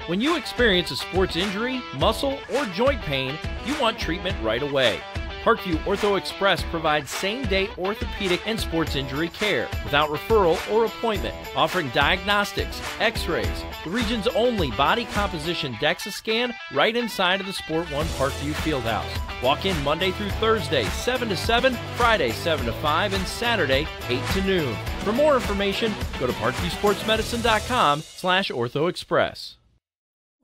When you experience a sports injury, muscle, or joint pain, you want treatment right away. Parkview Ortho Express provides same-day orthopedic and sports injury care without referral or appointment, offering diagnostics, x-rays, the region's only body composition DEXA scan right inside of the Sport One Parkview Fieldhouse. Walk in Monday through Thursday, 7 to 7, Friday, 7 to 5, and Saturday, 8 to noon. For more information, go to parkviewsportsmedicine.com/orthoexpress.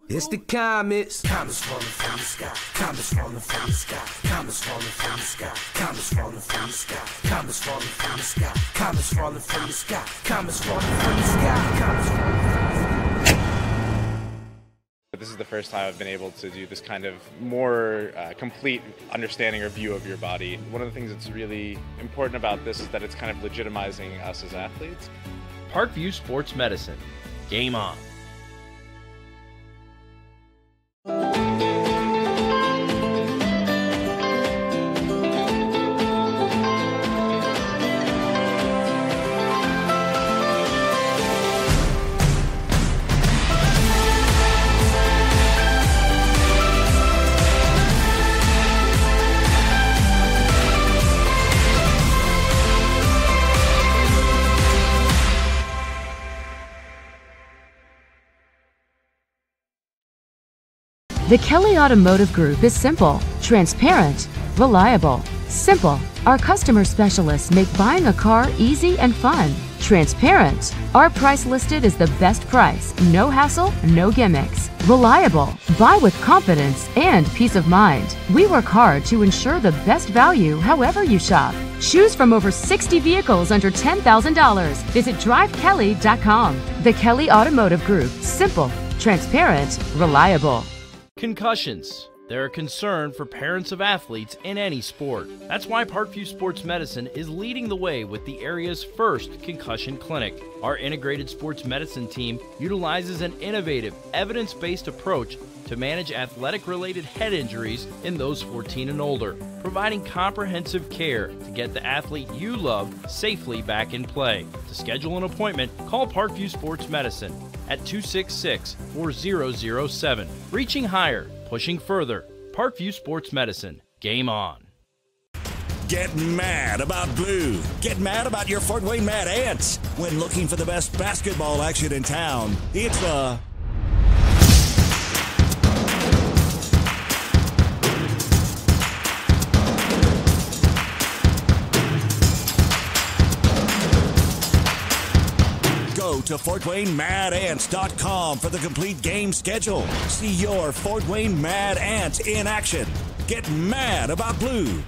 It's the comets. Comets falling from the sky. Comets falling from the sky. Comets falling from the sky. Comets falling from the sky. Comets falling from the sky. Comets falling from the sky. Comets falling from the sky. Comets falling from the sky. This is the first time I've been able to do this kind of more complete understanding or view of your body. One of the things that's really important about this is that it's kind of legitimizing us as athletes. Parkview Sports Medicine. Game on. The Kelly Automotive Group is simple, transparent, reliable. Simple. Our customer specialists make buying a car easy and fun. Transparent. Our price listed is the best price. No hassle, no gimmicks. Reliable. Buy with confidence and peace of mind. We work hard to ensure the best value however you shop. Choose from over 60 vehicles under $10,000. Visit drivekelly.com. The Kelly Automotive Group. Simple, transparent, reliable. Concussions. They're a concern for parents of athletes in any sport. That's why Parkview Sports Medicine is leading the way with the area's first Concussion Clinic. Our integrated sports medicine team utilizes an innovative, evidence-based approach to manage athletic-related head injuries in those 14 and older, providing comprehensive care to get the athlete you love safely back in play. To schedule an appointment, call Parkview Sports Medicine at 266-4007. Reaching higher, pushing further. Parkview Sports Medicine. Game on. Get mad about blue. Get mad about your Fort Wayne Mad Ants. When looking for the best basketball action in town, it's Go to FortWayneMadAnts.com for the complete game schedule. See your Fort Wayne Mad Ants in action. Get mad about blue.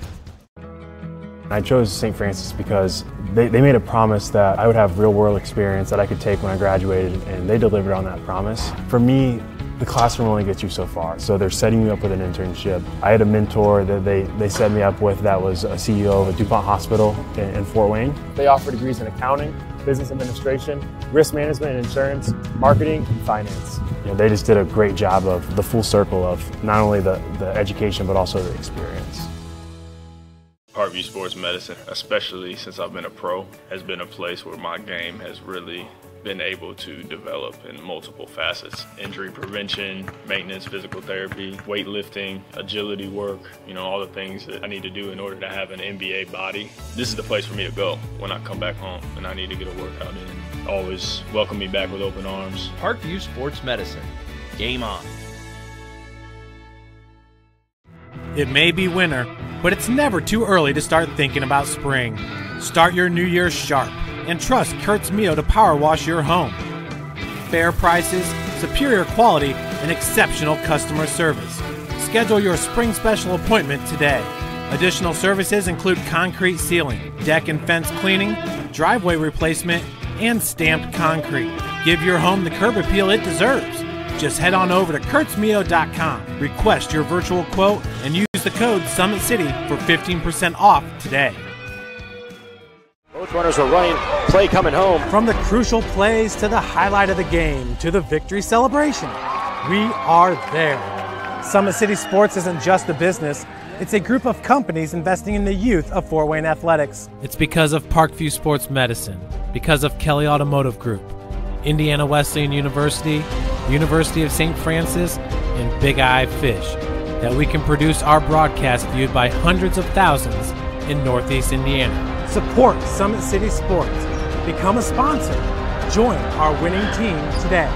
I chose St. Francis because they made a promise that I would have real-world experience that I could take when I graduated, and they delivered on that promise. For me, the classroom only gets you so far, so they're setting you up with an internship. I had a mentor that they set me up with that was a CEO of a DuPont hospital in Fort Wayne. They offer degrees in accounting, business administration, risk management and insurance, marketing, and finance. You know, they just did a great job of the full circle of not only the education but also the experience. Parkview Sports Medicine, especially since I've been a pro, has been a place where my game has really been able to develop in multiple facets. Injury prevention, maintenance, physical therapy, weightlifting, agility work, you know, all the things that I need to do in order to have an NBA body. This is the place for me to go when I come back home and I need to get a workout in. Always welcome me back with open arms. Parkview Sports Medicine. Game on. It may be winter, but it's never too early to start thinking about spring. Start your new year sharp and trust Kurt's Mio to power wash your home. Fair prices, superior quality, and exceptional customer service. Schedule your spring special appointment today. Additional services include concrete sealing, deck and fence cleaning, driveway replacement, and stamped concrete. Give your home the curb appeal it deserves. Just head on over to kurtzmio.com, request your virtual quote, and use the code SummitCity for 15% off today. Both runners are running, play coming home. From the crucial plays to the highlight of the game to the victory celebration, we are there. Summit City Sports isn't just a business, it's a group of companies investing in the youth of Fort Wayne athletics. It's because of Parkview Sports Medicine, because of Kelly Automotive Group, Indiana Wesleyan University, University of St. Francis, and Big Eye Fish, that we can produce our broadcast viewed by hundreds of thousands in Northeast Indiana. Support Summit City Sports. Become a sponsor. Join our winning team today.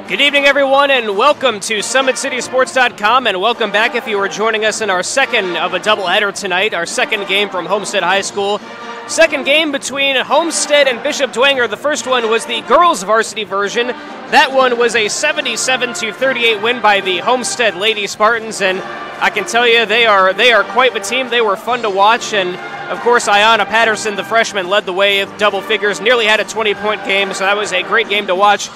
Good evening, everyone, and welcome to SummitCitySports.com, and welcome back if you are joining us in our second of a doubleheader tonight, our second game from Homestead High School. Second game between Homestead and Bishop Dwenger. The first one was the girls' varsity version. That one was a 77-38 win by the Homestead Lady Spartans, and I can tell you they are quite the team. They were fun to watch, and of course, Ayanna Patterson, the freshman, led the way with double figures, nearly had a 20-point game, so that was a great game to watch.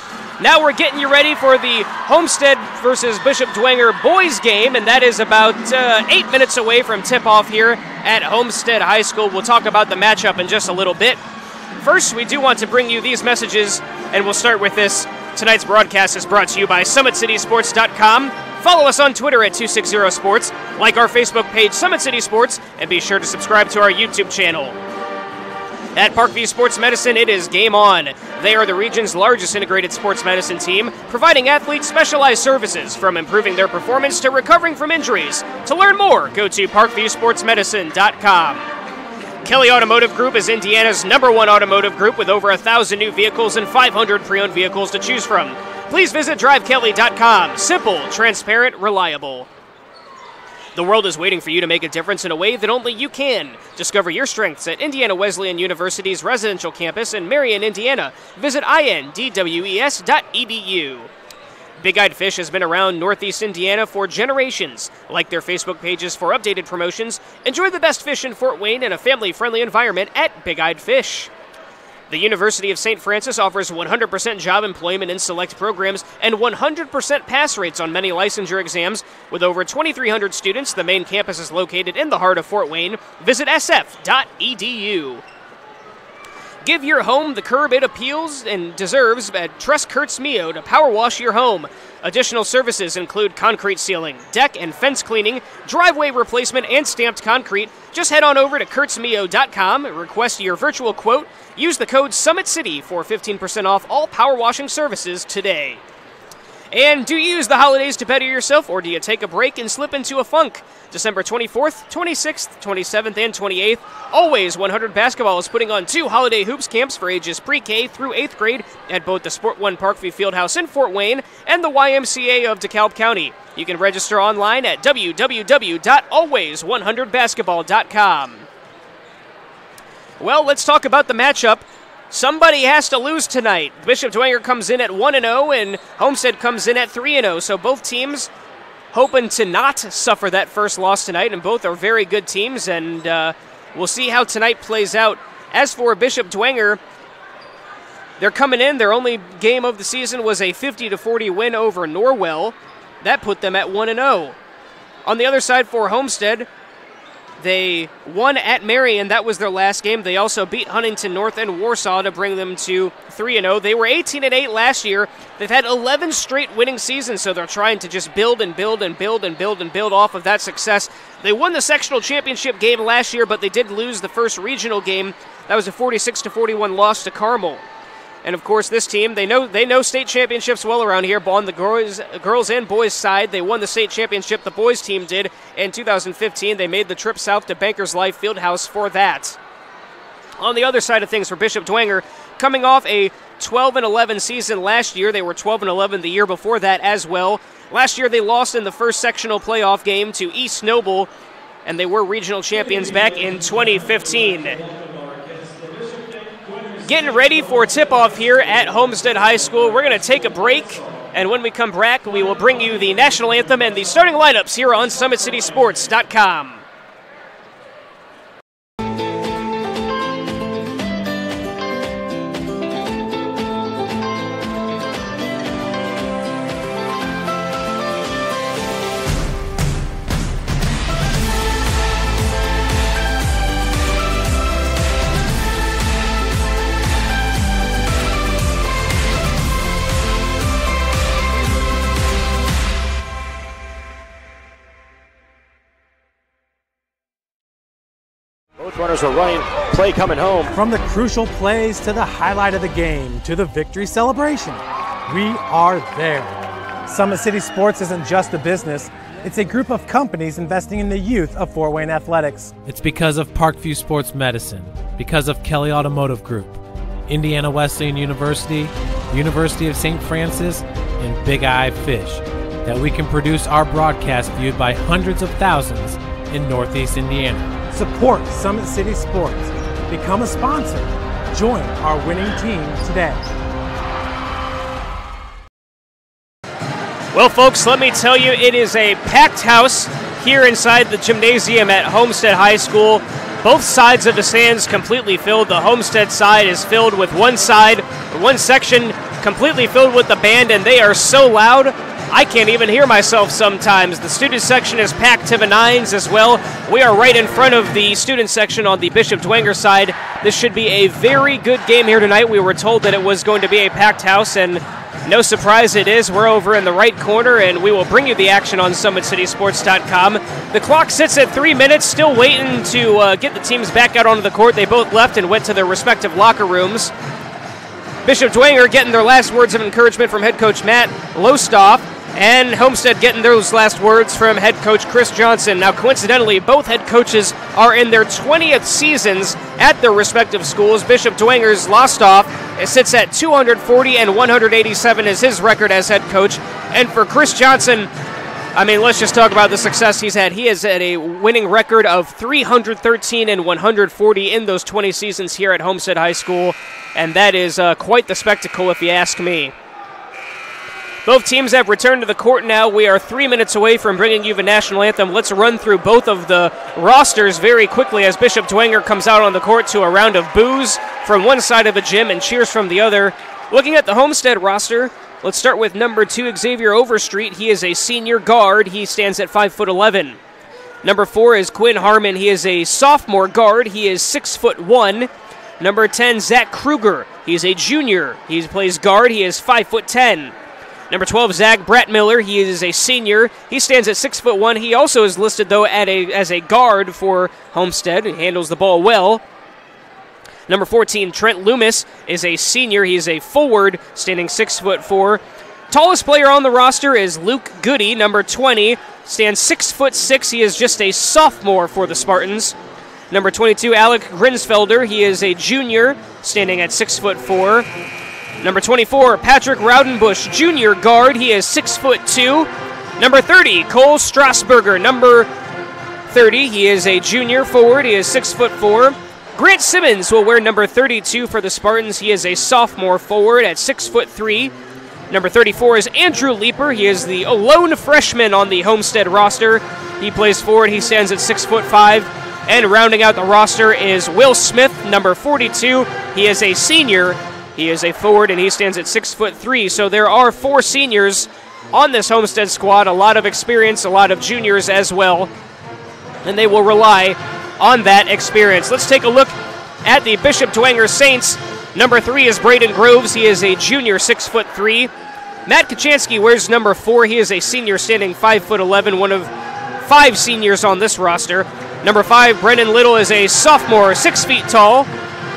Now we're getting you ready for the Homestead versus Bishop Dwenger boys game, and that is about 8 minutes away from tip-off here at Homestead High School. We'll talk about the matchup in just a little bit. First, we do want to bring you these messages, and we'll start with this. Tonight's broadcast is brought to you by SummitCitySports.com. Follow us on Twitter at 260sports, like our Facebook page, Summit City Sports, and be sure to subscribe to our YouTube channel. At Parkview Sports Medicine, it is game on. They are the region's largest integrated sports medicine team, providing athletes specialized services from improving their performance to recovering from injuries. To learn more, go to parkviewsportsmedicine.com. Kelly Automotive Group is Indiana's #1 automotive group with over 1,000 new vehicles and 500 pre-owned vehicles to choose from. Please visit drivekelly.com. Simple, transparent, reliable. The world is waiting for you to make a difference in a way that only you can. Discover your strengths at Indiana Wesleyan University's residential campus in Marion, Indiana. Visit indwes.edu. Big Eyed Fish has been around Northeast Indiana for generations. Like their Facebook pages for updated promotions. Enjoy the best fish in Fort Wayne in a family-friendly environment at Big Eyed Fish. The University of St. Francis offers 100% job employment in select programs and 100% pass rates on many licensure exams. With over 2,300 students, the main campus is located in the heart of Fort Wayne. Visit sf.edu. Give your home the curb it appeals and deserves, but trust Kurtz Mio to power wash your home. Additional services include concrete sealing, deck and fence cleaning, driveway replacement, and stamped concrete. Just head on over to kurtzmio.com, request your virtual quote, use the code SummitCity for 15% off all power washing services today. And do you use the holidays to better yourself, or do you take a break and slip into a funk? December 24th, 26th, 27th, and 28th, Always 100 Basketball is putting on 2 holiday hoops camps for ages pre-K through 8th grade at both the Sport One Parkview Fieldhouse in Fort Wayne and the YMCA of DeKalb County. You can register online at www.always100basketball.com. Well, let's talk about the matchup. Somebody has to lose tonight. Bishop Dwenger comes in at 1-0, and Homestead comes in at 3-0. So both teams hoping to not suffer that first loss tonight, and both are very good teams, and we'll see how tonight plays out. As for Bishop Dwenger, they're coming in. Their only game of the season was a 50-40 win over Norwell. That put them at 1-0. On the other side for Homestead, they won at Marion. That was their last game. They also beat Huntington North and Warsaw to bring them to 3-0. They were 18-8 last year. They've had 11 straight winning seasons, so they're trying to just build and build and build and build and build off of that success. They won the sectional championship game last year, but they did lose the first regional game. That was a 46-41 loss to Carmel. And, of course, this team, they know state championships well around here, but on the girls and boys side, they won the state championship. The boys team did in 2015. They made the trip south to Bankers Life Fieldhouse for that. On the other side of things for Bishop Dwenger, coming off a 12-11 season last year, they were 12-11 the year before that as well. Last year, they lost in the first sectional playoff game to East Noble, and they were regional champions back in 2015. Getting ready for tip-off here at Homestead High School. We're going to take a break, and when we come back, we will bring you the national anthem and the starting lineups here on SummitCitySports.com. Both runners are running. play coming home. From the crucial plays to the highlight of the game to the victory celebration, we are there. Summit City Sports isn't just a business. It's a group of companies investing in the youth of Fort Wayne athletics. It's because of Parkview Sports Medicine, because of Kelly Automotive Group, Indiana Wesleyan University, University of St. Francis, and Big Eye Fish that we can produce our broadcast viewed by hundreds of thousands in Northeast Indiana. Support Summit City Sports. Become a sponsor. Join our winning team today. Well, folks, let me tell you, it is a packed house here inside the gymnasium at Homestead High School. Both sides of the stands completely filled. The Homestead side is filled with one section completely filled with the band, and they are so loud, I can't even hear myself sometimes. The student section is packed to the nines as well. We are right in front of the student section on the Bishop Dwenger side. This should be a very good game here tonight. We were told that it was going to be a packed house, and no surprise it is. We're over in the right corner, and we will bring you the action on SummitCitySports.com. The clock sits at 3 minutes, still waiting to get the teams back out onto the court. They both left and went to their respective locker rooms. Bishop Dwenger getting their last words of encouragement from head coach Matt Lostoff, and Homestead getting those last words from head coach Chris Johnson. Now, coincidentally, both head coaches are in their 20th seasons at their respective schools. Bishop Dwenger's Lostoff sits at 240 and 187 is his record as head coach. And for Chris Johnson, I mean, let's just talk about the success he's had. He has had a winning record of 313 and 140 in those 20 seasons here at Homestead High School, and that is quite the spectacle if you ask me. Both teams have returned to the court now. We are 3 minutes away from bringing you the national anthem. Let's run through both of the rosters very quickly as Bishop Dwenger comes out on the court to a round of boos from one side of the gym and cheers from the other. Looking at the Homestead roster, let's start with number 2, Xavier Overstreet. He is a senior guard. He stands at 5'11". Number 4 is Quinn Harmon. He is a sophomore guard. He is 6'1". Number 10, Zach Kruger. He's a junior. He plays guard. He is 5'10". Number 12, Zach Bratmiller. He is a senior. He stands at 6'1". He also is listed, though, as a guard for Homestead. He handles the ball well. Number 14, Trent Loomis, is a senior. He is a forward, standing 6'4". Tallest player on the roster is Luke Goody. Number 20, stands 6'6". He is just a sophomore for the Spartans. Number 22, Alec Grinsfelder. He is a junior, standing at 6'4". Number 24, Patrick Raudenbush, junior guard. He is 6'2". Number 30, Cole Strasburger. Number 30, he is a junior forward. He is 6'4". Grant Simmons will wear number 32 for the Spartans. He is a sophomore forward at 6'3". Number 34 is Andrew Lieber. He is the lone freshman on the Homestead roster. He plays forward. He stands at 6'5". And rounding out the roster is Will Smith, number 42. He is a senior. He is a forward, and he stands at 6'3". So there are 4 seniors on this Homestead squad. A lot of experience, a lot of juniors as well. And they will rely on that experience. Let's take a look at the Bishop Dwenger Saints. Number 3 is Braden Groves. He is a junior, 6'3". Matt Kachansky wears number 4. He is a senior, standing 5'11", one of 5 seniors on this roster. Number 5, Brendan Little, is a sophomore, 6 feet tall.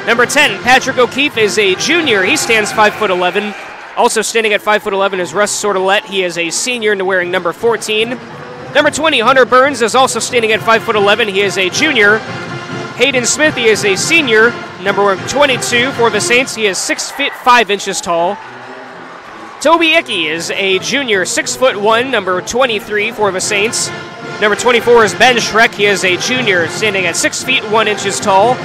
Number 10, Patrick O'Keefe, is a junior. He stands 5'11". Also standing at 5'11" is Russ Sordelette. He is a senior and wearing number 14. Number 20, Hunter Burns, is also standing at 5'11". He is a junior. Hayden Smith, he is a senior. Number 22 for the Saints. He is 6'5" tall. Toby Icky is a junior, 6'1", number 23 for the Saints. Number 24 is Ben Schreck. He is a junior, standing at 6'1" tall.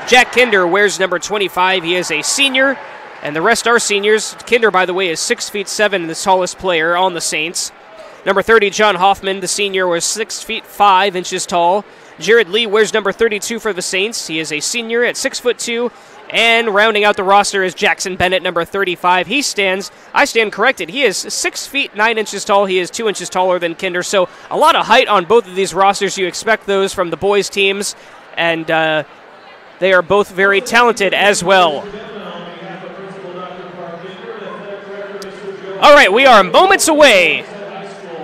Jack Kinder wears number 25. He is a senior, and the rest are seniors. Kinder, by the way, is 6'7", the tallest player on the Saints. Number 30, John Hoffman, the senior, was 6'5" tall. Jared Lee wears number 32 for the Saints. He is a senior at 6'2". And rounding out the roster is Jackson Bennett, number 35. I stand corrected, he is 6'9" tall. He is 2 inches taller than Kinder. So a lot of height on both of these rosters. You expect those from the boys' teams. And they are both very talented as well. All right, we are moments away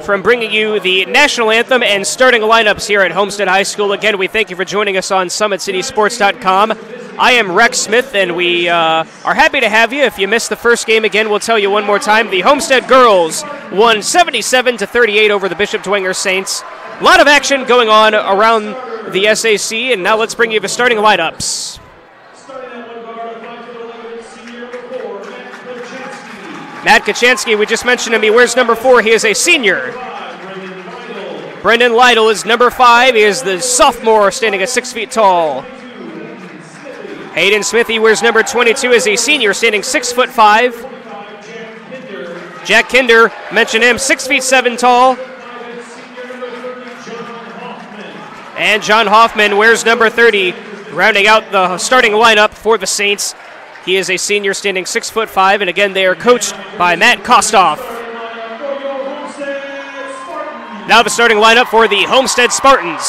from bringing you the national anthem and starting lineups here at Homestead High School. Again, we thank you for joining us on SummitCitySports.com. I am Rex Smith, and we are happy to have you. If you missed the first game, again, we'll tell you one more time. The Homestead girls won 77-38 over the Bishop Dwenger Saints. A lot of action going on around the SAC, and now let's bring you the starting lineups. Matt Kachansky, we just mentioned him. He wears number 4. He is a senior. Brendan Lytle is number 5. He is the sophomore, standing at 6 feet tall. Hayden Smith, he wears number 22, is a senior, standing 6'5". Jack Kinder, mention him, 6 feet 7 tall. And John Hoffman wears number 30, rounding out the starting lineup for the Saints. He is a senior, standing 6'5", and again, they are coached by Matt Kostoff. Now the starting lineup for the Homestead Spartans.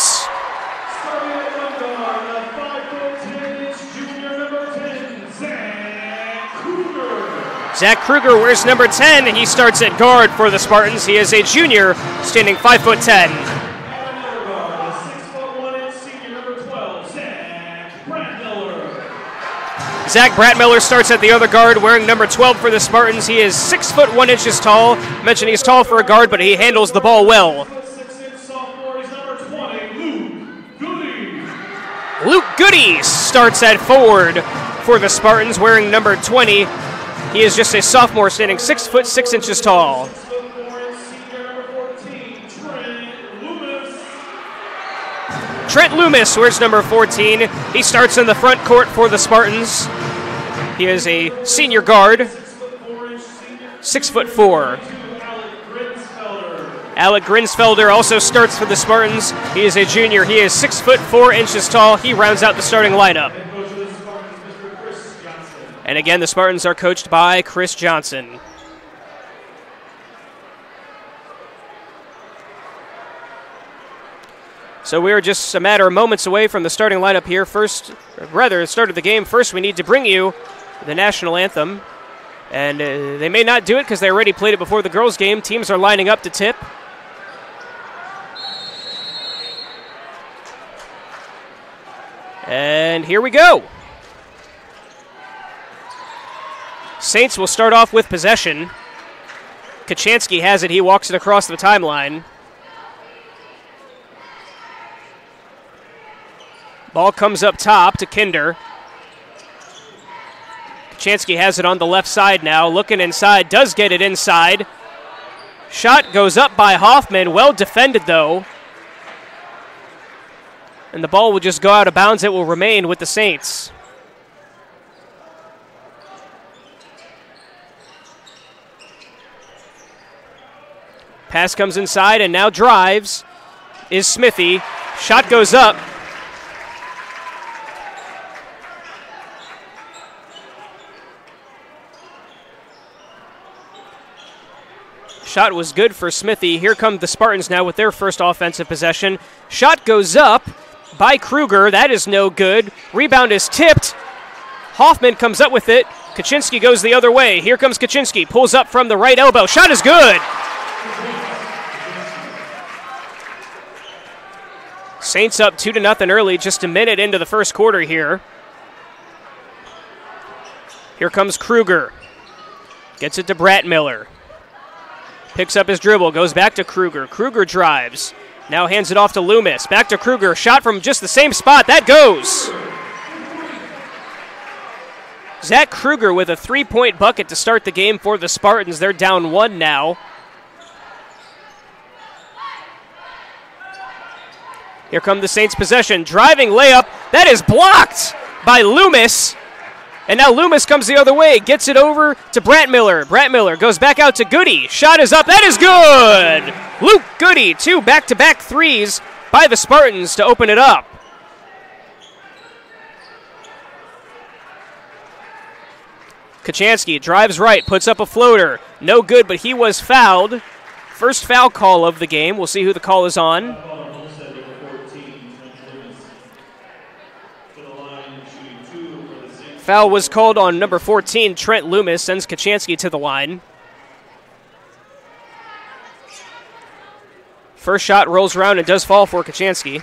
Zach Kruger wears number 10, and he starts at guard for the Spartans. He is a junior, standing 5'10". Zach Bratmiller starts at the other guard, wearing number 12 for the Spartans. He is 6'1" tall. Mentioned he's tall for a guard, but he handles the ball well. Luke Goody starts at forward for the Spartans, wearing number 20. He is just a sophomore, standing 6'6" tall. Trent Loomis wears number 14. He starts in the front court for the Spartans. He is a senior guard, 6'4". Alec Grinsfelder also starts for the Spartans. He is a junior. He is 6'4" tall. He rounds out the starting lineup. And again, the Spartans are coached by Chris Johnson. So we are just a matter of moments away from the starting lineup here. Start of the game. First, we need to bring you the national anthem. And they may not do it because they already played it before the girls' game. Teams are lining up to tip. And here we go. Saints will start off with possession. Kachansky has it. He walks it across the timeline. Ball comes up top to Kinder. Kachansky has it on the left side now. Looking inside. Does get it inside. Shot goes up by Hoffman. Well defended, though. And the ball will just go out of bounds. It will remain with the Saints. Pass comes inside and now drives is Smithy. Shot goes up. Shot was good for Smithy. Here come the Spartans now with their first offensive possession. Shot goes up by Kruger. That is no good. Rebound is tipped. Hoffman comes up with it. Kaczynski goes the other way. Here comes Kaczynski. Pulls up from the right elbow. Shot is good. Saints up 2-0 early, just a minute into the first quarter here. Here comes Kruger. Gets it to Bratmiller. Picks up his dribble, goes back to Kruger. Kruger drives. Now hands it off to Loomis. Back to Kruger. Shot from just the same spot. That goes. Zach Kruger with a 3-point bucket to start the game for the Spartans. They're down 1 now. Here come the Saints' possession. Driving layup. That is blocked by Loomis. And now Loomis comes the other way. Gets it over to Bratmiller. Bratmiller goes back out to Goody. Shot is up. That is good. Luke Goody, 2 back-to-back threes by the Spartans to open it up. Kaczynski drives right, puts up a floater. No good, but he was fouled. First foul call of the game. We'll see who the call is on. Foul was called on number 14, Trent Loomis, sends Kaczynski to the line. First shot rolls around and does fall for Kochanski.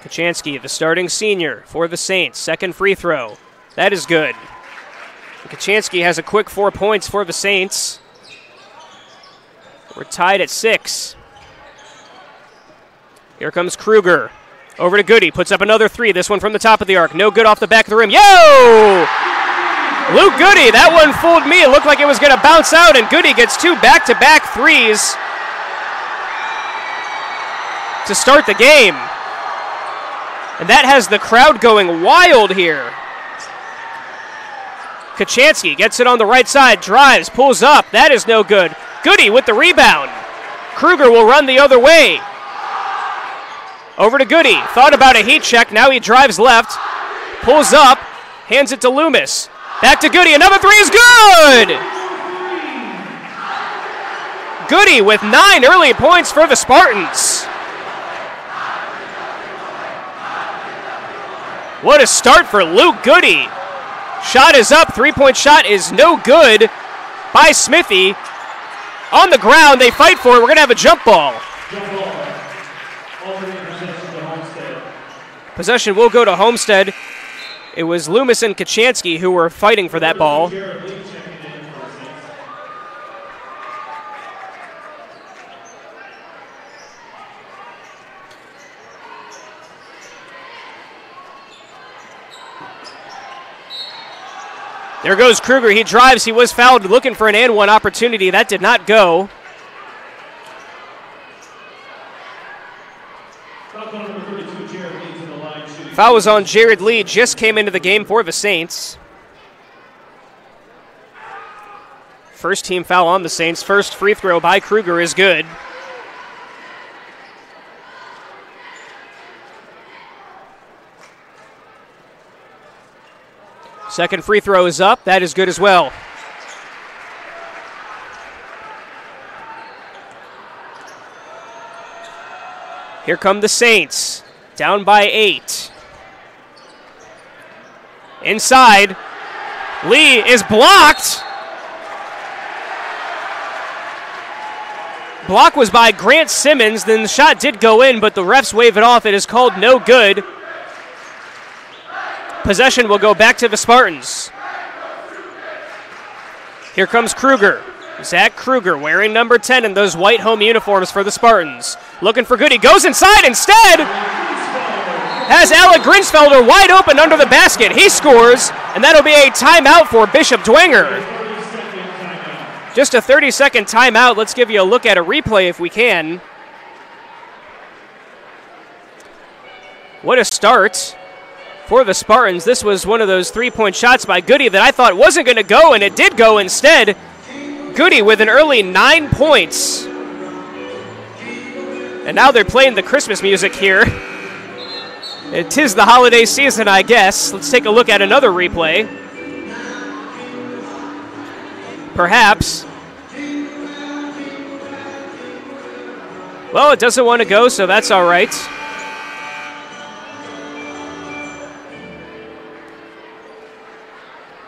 Kochanski, the starting senior for the Saints. Second free throw. That is good. Kochanski has a quick 4 points for the Saints. We're tied at 6. Here comes Kruger. Over to Goody. Puts up another 3. This one from the top of the arc. No good off the back of the rim. Yo! Luke Goody. That one fooled me. It looked like it was going to bounce out, and Goody gets 2 back-to-back threes to start the game. And that has the crowd going wild here. Kochanski gets it on the right side, drives, pulls up. That is no good. Goody with the rebound. Kruger will run the other way. Over to Goody. Thought about a heat check. Now he drives left, pulls up, hands it to Loomis. Back to Goody. Another 3 is good! Goody with 9 early points for the Spartans. What a start for Luke Goody. Shot is up. 3-point shot is no good by Smithy. On the ground, they fight for it. We're going to have a jump ball. Possession will go to Homestead. It was Loomis and Kochanski who were fighting for that ball. There goes Kruger. He drives. He was fouled looking for an and-one opportunity. That did not go. Foul was on Jared Lee. Just came into the game for the Saints. First team foul on the Saints. First free throw by Kruger is good. Second free throw is up. That is good as well. Here come the Saints. Down by 8. Inside. Lee is blocked. Block was by Grant Simmons. Then the shot did go in, but the refs wave it off. It is called no good. Possession will go back to the Spartans. Here comes Kruger. Zach Kruger wearing number 10 in those white home uniforms for the Spartans. Looking for Goody. Goes inside instead. Has Alec Grinsfelder wide open under the basket. He scores, and that'll be a timeout for Bishop Dwenger. Just a 30-second timeout. Let's give you a look at a replay if we can. What a start for the Spartans. This was one of those three-point shots by Goody that I thought wasn't going to go, and it did go instead. Goody with an early 9 points. And now they're playing the Christmas music here. It is the holiday season, I guess. Let's take a look at another replay. Perhaps. Well, it doesn't want to go, so that's all right.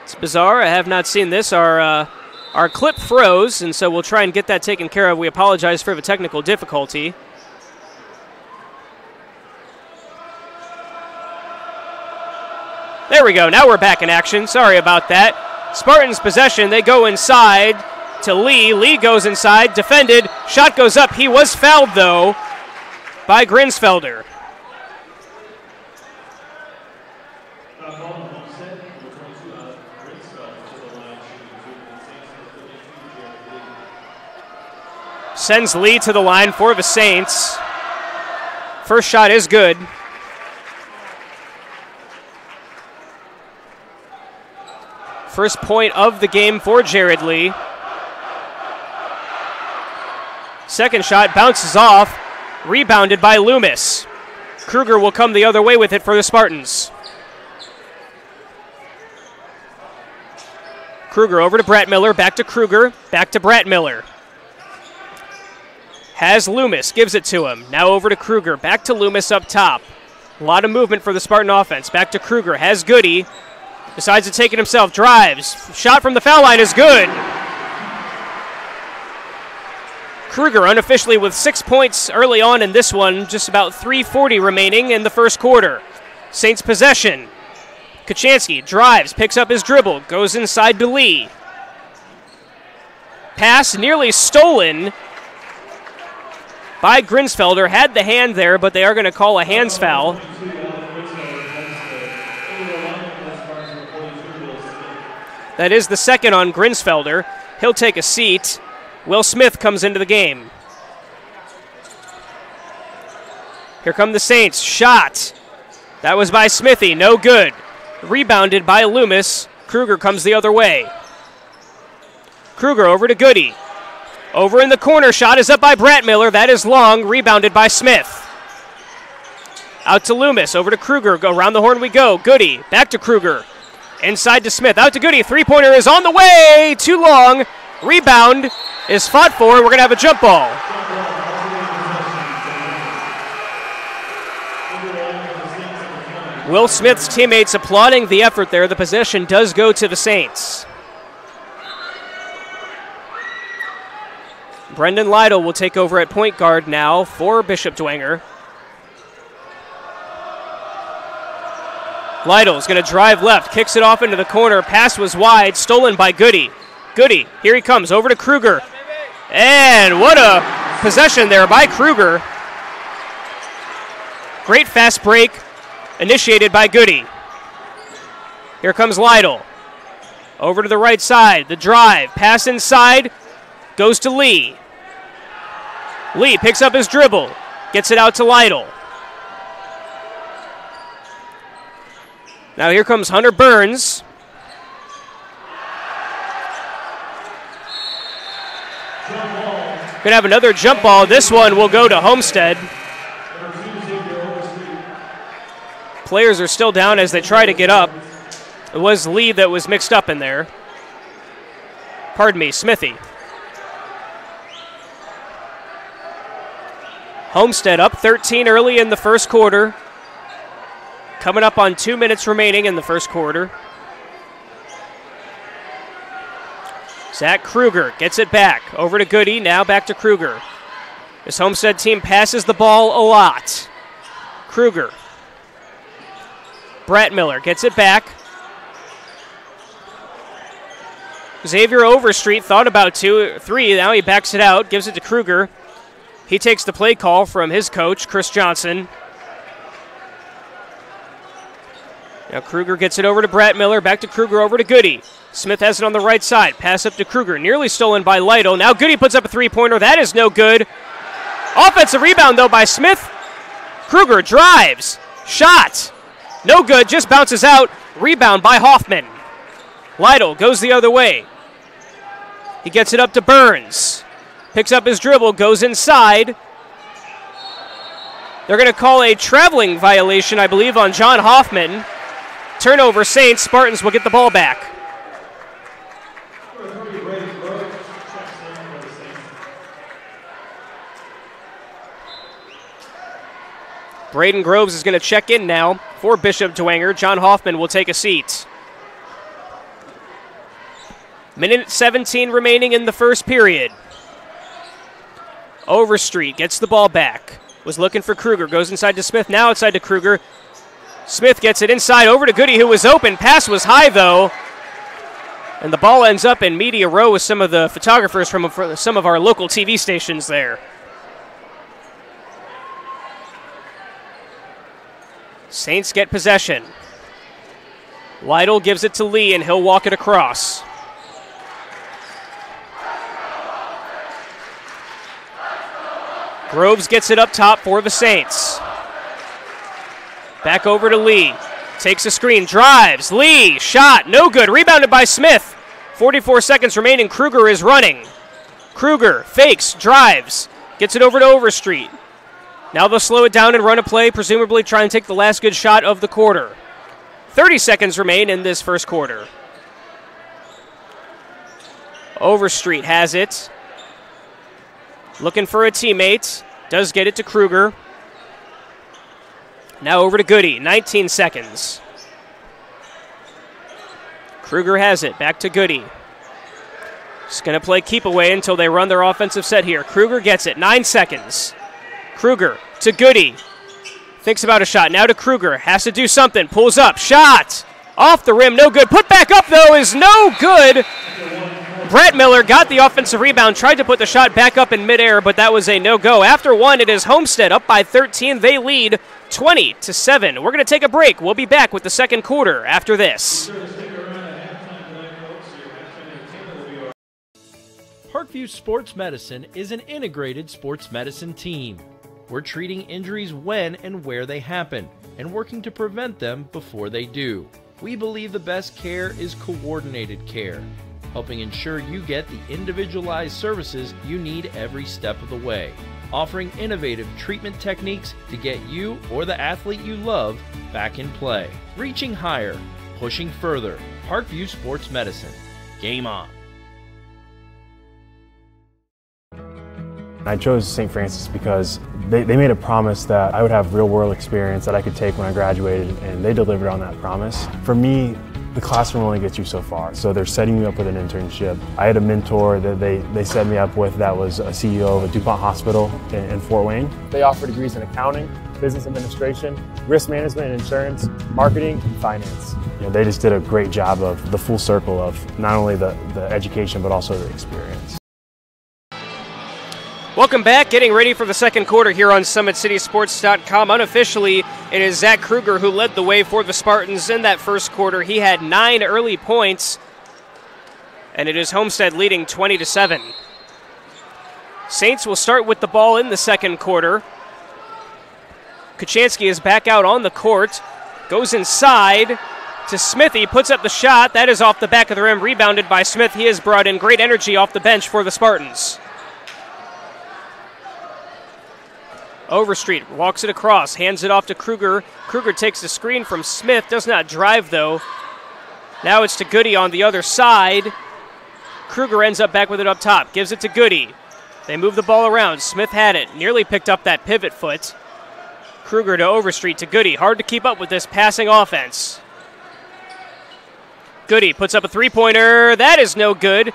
It's bizarre. I have not seen this. Our clip froze, and so we'll try and get that taken care of. We apologize for the technical difficulty. There we go. Now we're back in action. Sorry about that. Spartans possession. They go inside to Lee. Lee goes inside. Defended. Shot goes up. He was fouled, though, by Grinsfelder. Sends Lee to the line for the Saints. First shot is good. First point of the game for Jared Lee. Second shot bounces off, rebounded by Loomis. Kruger will come the other way with it for the Spartans. Kruger over to Brett Miller, back to Kruger, back to Brett Miller. Has Loomis, gives it to him. Now over to Kruger, back to Loomis up top. A lot of movement for the Spartan offense. Back to Kruger, has Goody. Decides to take it himself. Drives. Shot from the foul line is good. Kruger unofficially with 6 points early on in this one. Just about 3:40 remaining in the first quarter. Saints possession. Kachansky drives, picks up his dribble, goes inside to Lee. Pass nearly stolen by Grinsfelder. Had the hand there, but they are going to call a hands foul. That is the second on Grinsfelder. He'll take a seat. Will Smith comes into the game. Here come the Saints. Shot. That was by Smithy. No good. Rebounded by Loomis. Kruger comes the other way. Kruger over to Goody. Over in the corner. Shot is up by Bratmiller. That is long. Rebounded by Smith. Out to Loomis. Over to Kruger. Go around the horn we go. Goody. Back to Kruger. Inside to Smith. Out to Goody. Three-pointer is on the way. Too long. Rebound is fought for. We're going to have a jump ball. Will Smith's teammates applauding the effort there. The possession does go to the Saints. Brendan Lytle will take over at point guard now for Bishop Dwenger. Lytle's going to drive left, kicks it off into the corner. Pass was wide, stolen by Goody. Goody, here he comes, over to Kruger. And what a possession there by Kruger. Great fast break, initiated by Goody. Here comes Lytle. Over to the right side, the drive, pass inside, goes to Lee. Lee picks up his dribble, gets it out to Lytle. Now here comes Hunter Burns. Going to have another jump ball. This one will go to Homestead. Players are still down as they try to get up. It was Lee that was mixed up in there. Pardon me, Smithy. Homestead up 13 early in the first quarter. Coming up on 2 minutes remaining in the first quarter. Zach Kruger gets it back. Over to Goody, now back to Kruger. This Homestead team passes the ball a lot. Kruger. Bratmiller gets it back. Xavier Overstreet thought about 2 or 3. Now he backs it out, gives it to Kruger. He takes the play call from his coach, Chris Johnson. Now Kruger gets it over to Bratmiller, back to Kruger, over to Goody. Smith has it on the right side. Pass up to Kruger, nearly stolen by Lytle. Now Goody puts up a three-pointer. That is no good. Offensive rebound, though, by Smith. Kruger drives. Shot. No good, just bounces out. Rebound by Hoffman. Lytle goes the other way. He gets it up to Burns. Picks up his dribble, goes inside. They're going to call a traveling violation, I believe, on John Hoffman. Turnover, Saints. Spartans will get the ball back. Braden Groves is going to check in now for Bishop Dwenger. John Hoffman will take a seat. Minute 17 remaining in the first period. Overstreet gets the ball back. Was looking for Kruger. Goes inside to Smith. Now outside to Kruger. Smith gets it inside over to Goody, who was open. Pass was high, though. And the ball ends up in media row with some of the photographers from some of our local TV stations there. Saints get possession. Lytle gives it to Lee, and he'll walk it across. Groves gets it up top for the Saints. Back over to Lee. Takes a screen, drives. Lee, shot, no good. Rebounded by Smith. 44 seconds remaining. Kruger is running. Kruger fakes, drives. Gets it over to Overstreet. Now they'll slow it down and run a play, presumably try and take the last good shot of the quarter. 30 seconds remain in this first quarter. Overstreet has it. Looking for a teammate. Does get it to Kruger. Now over to Goody. 19 seconds. Kruger has it. Back to Goody. Just going to play keep away until they run their offensive set here. Kruger gets it. 9 seconds. Kruger to Goody. Thinks about a shot. Now to Kruger. Has to do something. Pulls up. Shot. Off the rim. No good. Put back up, though, is no good. Brett Miller got the offensive rebound. Tried to put the shot back up in midair, but that was a no-go. After one, it is Homestead up by 13. They lead 20-7. We're going to take a break. We'll be back with the second quarter after this. Parkview Sports Medicine is an integrated sports medicine team. We're treating injuries when and where they happen and working to prevent them before they do. We believe the best care is coordinated care, helping ensure you get the individualized services you need every step of the way, offering innovative treatment techniques to get you or the athlete you love back in play. Reaching higher, pushing further. Parkview Sports Medicine. Game on. I chose St. Francis because they made a promise that I would have real-world experience that I could take when I graduated, and they delivered on that promise. For me, the classroom only gets you so far, so they're setting you up with an internship. I had a mentor that they set me up with that was a CEO of a DuPont hospital in Fort Wayne. They offer degrees in accounting, business administration, risk management and insurance, marketing, and finance. You know, they just did a great job of the full circle of not only the education but also the experience. Welcome back. Getting ready for the second quarter here on SummitCitySports.com. Unofficially, it is Zach Kruger who led the way for the Spartans in that first quarter. He had 9 early points, and it is Homestead leading 20-7. Saints will start with the ball in the second quarter. Kuchansky is back out on the court, goes inside to Smithy, puts up the shot. That is off the back of the rim, rebounded by Smith. He has brought in great energy off the bench for the Spartans. Overstreet walks it across, hands it off to Kruger. Kruger takes the screen from Smith, does not drive though. Now it's to Goody on the other side. Kruger ends up back with it up top, gives it to Goody. They move the ball around. Smith had it, nearly picked up that pivot foot. Kruger to Overstreet to Goody. Hard to keep up with this passing offense. Goody puts up a three-pointer. That is no good.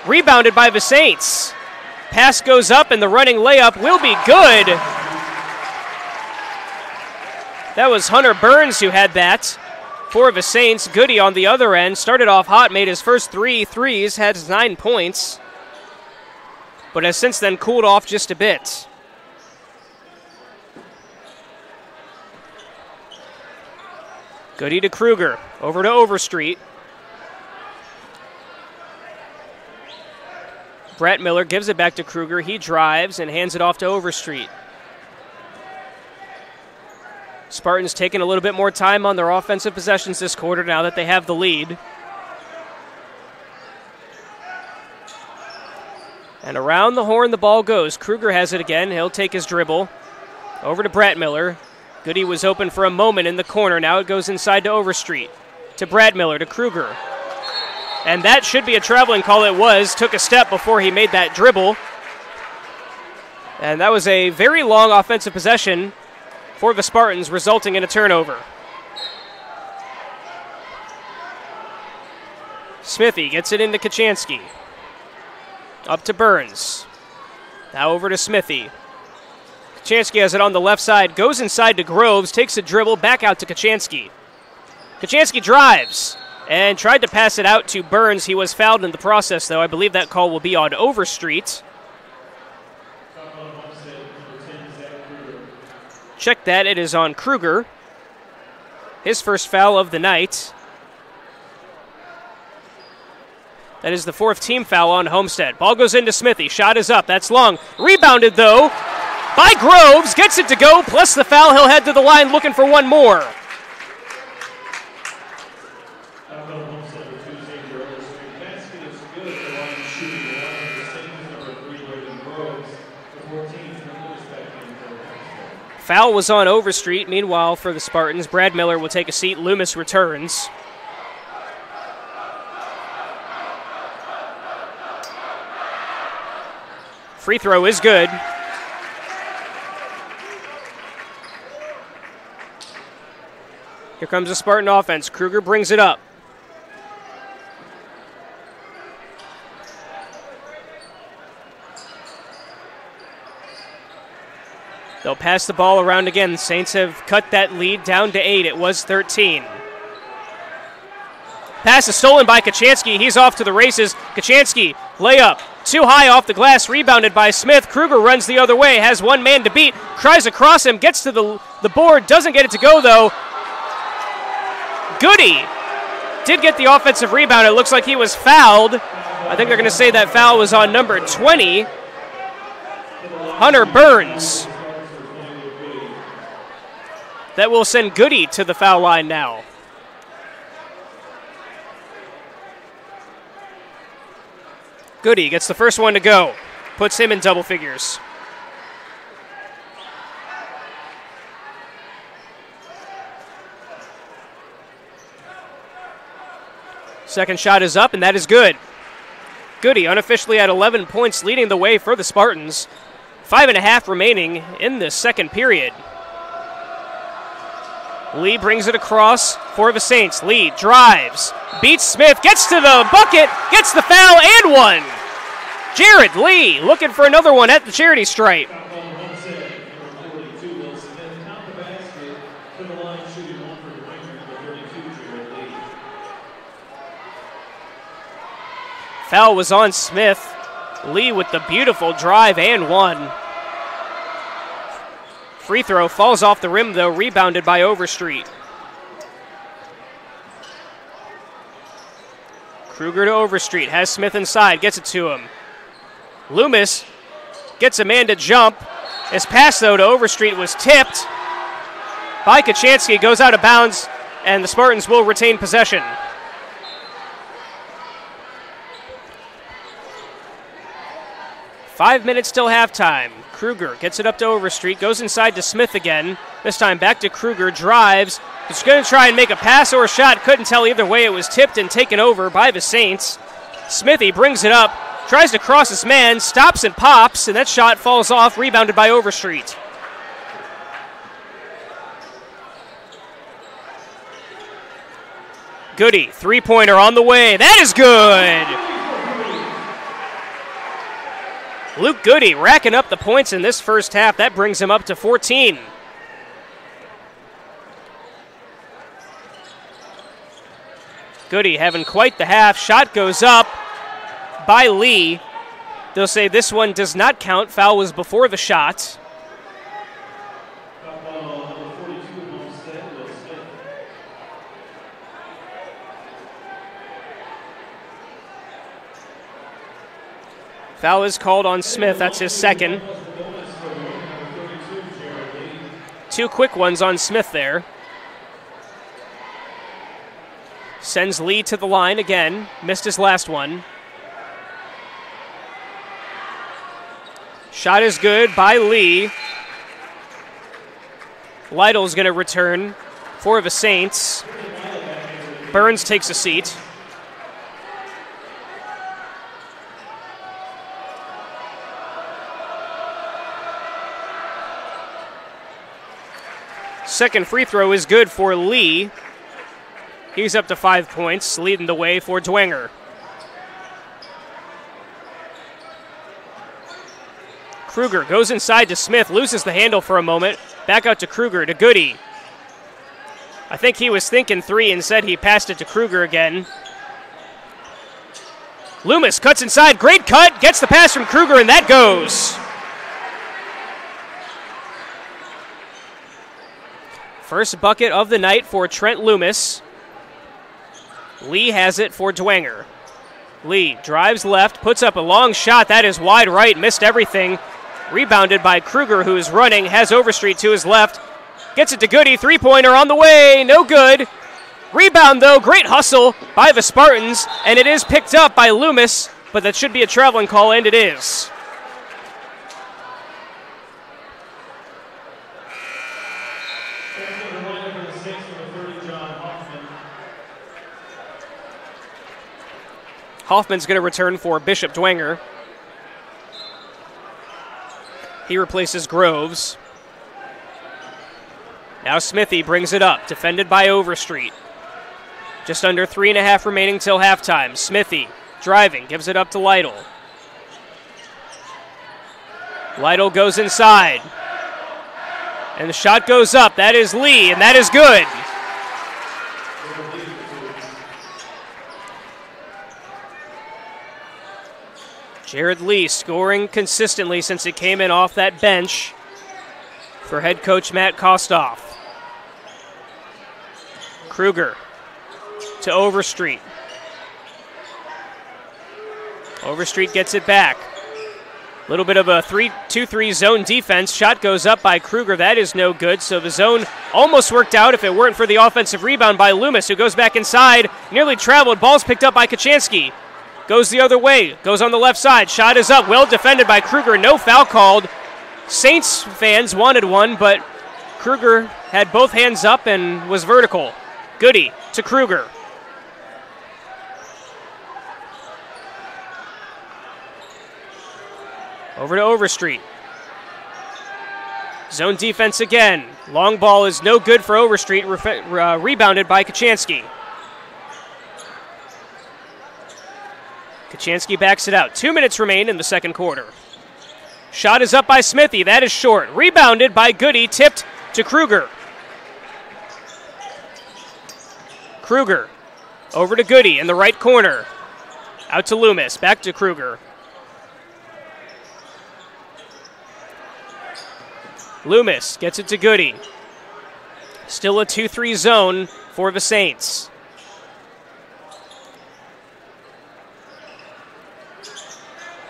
Rebounded by the Saints. Pass goes up, and the running layup will be good. That was Hunter Burns who had that for the Saints. Goody on the other end. Started off hot, made his first 3 threes, had 9 points, but has since then cooled off just a bit. Goody to Kruger. Over to Overstreet. Brett Miller gives it back to Kruger. He drives and hands it off to Overstreet. Spartans taking a little bit more time on their offensive possessions this quarter now that they have the lead. And around the horn the ball goes. Kruger has it again. He'll take his dribble. Over to Brett Miller. Goody was open for a moment in the corner. Now it goes inside to Overstreet. To Brett Miller, to Kruger. And that should be a traveling call. It was. Took a step before he made that dribble. And that was a very long offensive possession for the Spartans, resulting in a turnover. Smithy gets it into Kuchansky. Up to Burns. Now over to Smithy. Kuchansky has it on the left side. Goes inside to Groves. Takes a dribble. Back out to Kuchansky. Kuchansky drives and tried to pass it out to Burns. He was fouled in the process, though. I believe that call will be on Overstreet. Check that. It is on Kruger. His first foul of the night. That is the 4th team foul on Homestead. Ball goes into Smithy. Shot is up. That's long. Rebounded, though, by Groves. Gets it to go, plus the foul. He'll head to the line looking for one more. Foul was on Overstreet. Meanwhile, for the Spartans, Brad Miller will take a seat. Loomis returns. Free throw is good. Here comes the Spartan offense. Kruger brings it up. They'll pass the ball around again. Saints have cut that lead down to 8. It was 13. Pass is stolen by Kachansky. He's off to the races. Kachansky, layup, too high off the glass, rebounded by Smith. Kruger runs the other way, has one man to beat, tries to cross him, gets to the board, doesn't get it to go though. Goody did get the offensive rebound. It looks like he was fouled. I think they're going to say that foul was on number 20, Hunter Burns. That will send Goody to the foul line now. Goody gets the first one to go. Puts him in double figures. Second shot is up, and that is good. Goody unofficially at 11 points, leading the way for the Spartans. 5.5 remaining in the second period. Lee brings it across for the Saints. Lee drives, beats Smith, gets to the bucket, gets the foul, and one. Jared Lee looking for another one at the charity stripe. Foul was on Smith. Lee with the beautiful drive and one. Free throw falls off the rim, though, rebounded by Overstreet. Kruger to Overstreet, has Smith inside, gets it to him. Loomis gets a man to jump. His pass, though, to Overstreet was tipped by Kachansky, goes out of bounds, and the Spartans will retain possession. Five minutes till halftime. Kruger gets it up to Overstreet, goes inside to Smith again. This time back to Kruger, drives. He's going to try and make a pass or a shot. Couldn't tell either way. It was tipped and taken over by the Saints. Smithy brings it up, tries to cross his man, stops and pops, and that shot falls off, rebounded by Overstreet. Goody, three-pointer on the way. That is good! Luke Goody racking up the points in this first half. That brings him up to 14. Goody having quite the half. Shot goes up by Lee. They'll say this one does not count. Foul was before the shot. Foul is called on Smith. That's his second. Two quick ones on Smith there. Sends Lee to the line again. Missed his last one. Shot is good by Lee. Lytle's going to return for the Saints. Burns takes a seat. Second free throw is good for Lee. He's up to 5 points, leading the way for Dwenger. Kruger goes inside to Smith, loses the handle for a moment. Back out to Kruger, to Goody. I think he was thinking three and said he passed it to Kruger again. Loomis cuts inside, great cut, gets the pass from Kruger, and that goes. First bucket of the night for Trent Loomis. Lee has it for Dwenger. Lee drives left, puts up a long shot. That is wide right, missed everything. Rebounded by Kruger, who is running, has Overstreet to his left. Gets it to Goody, three-pointer on the way, no good. Rebound, though, great hustle by the Spartans, and it is picked up by Loomis, but that should be a traveling call, and it is. Hoffman's going to return for Bishop Dwenger. He replaces Groves. Now Smithy brings it up, defended by Overstreet. Just under 3.5 remaining till halftime. Smithy driving, gives it up to Lytle. Lytle goes inside. And the shot goes up. That is Lee, and that is good. Jared Lee scoring consistently since he came in off that bench for head coach Matt Kostoff. Kruger to Overstreet. Overstreet gets it back. A little bit of a 2-3 zone defense. Shot goes up by Kruger. That is no good. So the zone almost worked out if it weren't for the offensive rebound by Loomis, who goes back inside. Nearly traveled. Ball's picked up by Kachansky. Goes the other way. Goes on the left side. Shot is up. Well defended by Kruger. No foul called. Saints fans wanted one, but Kruger had both hands up and was vertical. Goody to Kruger. Over to Overstreet. Zone defense again. Long ball is no good for Overstreet. Rebounded by Kachansky. Kachansky backs it out. 2 minutes remain in the second quarter. Shot is up by Smithy. That is short. Rebounded by Goody. Tipped to Kruger. Kruger over to Goody in the right corner. Out to Loomis. Back to Kruger. Loomis gets it to Goody. Still a 2-3 zone for the Saints.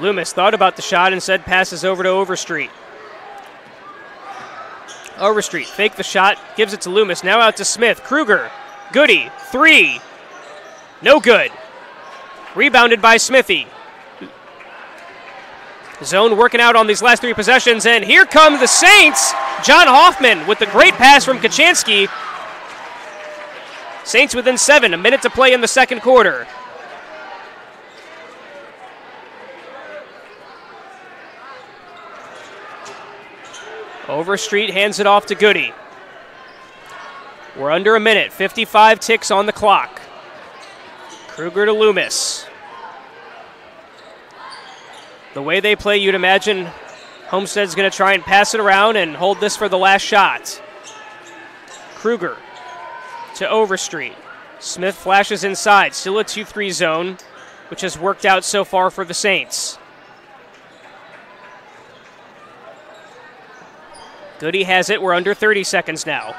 Loomis thought about the shot and said passes over to Overstreet. Overstreet fake the shot, gives it to Loomis. Now out to Smith. Kruger. Goody. 3. No good. Rebounded by Smithy. Zone working out on these last 3 possessions, and here come the Saints. John Hoffman with the great pass from Kachansky. Saints within 7, a minute to play in the second quarter. Overstreet hands it off to Goody. We're under a minute, 55 ticks on the clock. Kruger to Loomis. The way they play, you'd imagine Homestead's going to try and pass it around and hold this for the last shot. Kruger to Overstreet. Smith flashes inside. Still a 2-3 zone, which has worked out so far for the Saints. Goody has it. We're under 30 seconds now.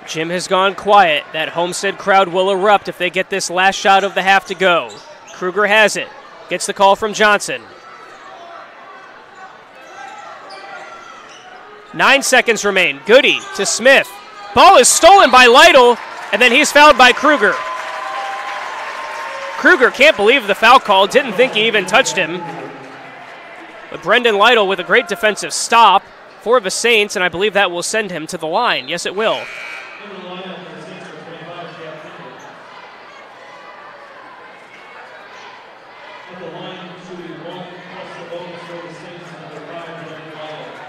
Jim has gone quiet. That Homestead crowd will erupt if they get this last shot of the half to go. Kruger has it. Gets the call from Johnson. 9 seconds remain. Goody to Smith. Ball is stolen by Lytle, and then he's fouled by Kruger. Kruger can't believe the foul call. Didn't think he even touched him. But Brendan Lytle with a great defensive stop for the Saints, and I believe that will send him to the line. Yes, it will.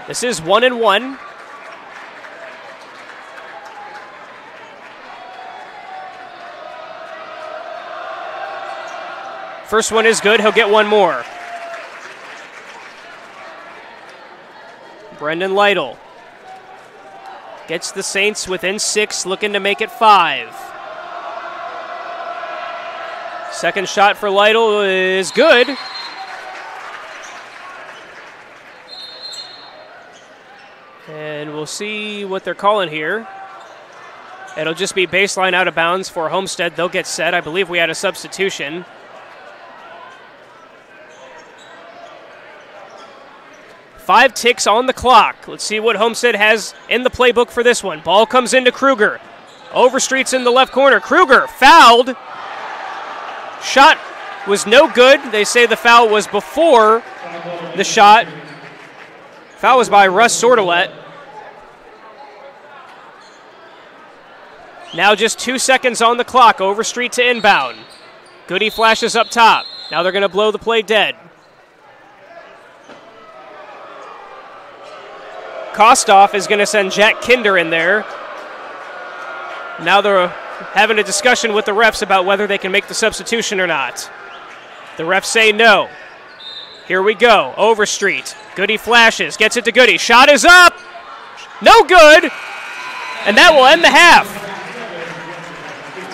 This is 1-1. First one is good. He'll get one more. Brendan Lytle gets the Saints within 6, looking to make it 5. Second shot for Lytle is good. And we'll see what they're calling here. It'll just be baseline out of bounds for Homestead. They'll get set. I believe we had a substitution. Five ticks on the clock. Let's see what Homestead has in the playbook for this one. Ball comes into Kruger. Overstreet's in the left corner. Kruger fouled. Shot was no good. They say the foul was before the shot. Foul was by Russ Sordelet. Now just 2 seconds on the clock. Overstreet to inbound. Goody flashes up top. Now they're going to blow the play dead. Kostoff is going to send Jack Kinder in there. Now they're having a discussion with the refs about whether they can make the substitution or not. The refs say no. Here we go. Overstreet. Goody flashes. Gets it to Goody. Shot is up. No good. And that will end the half.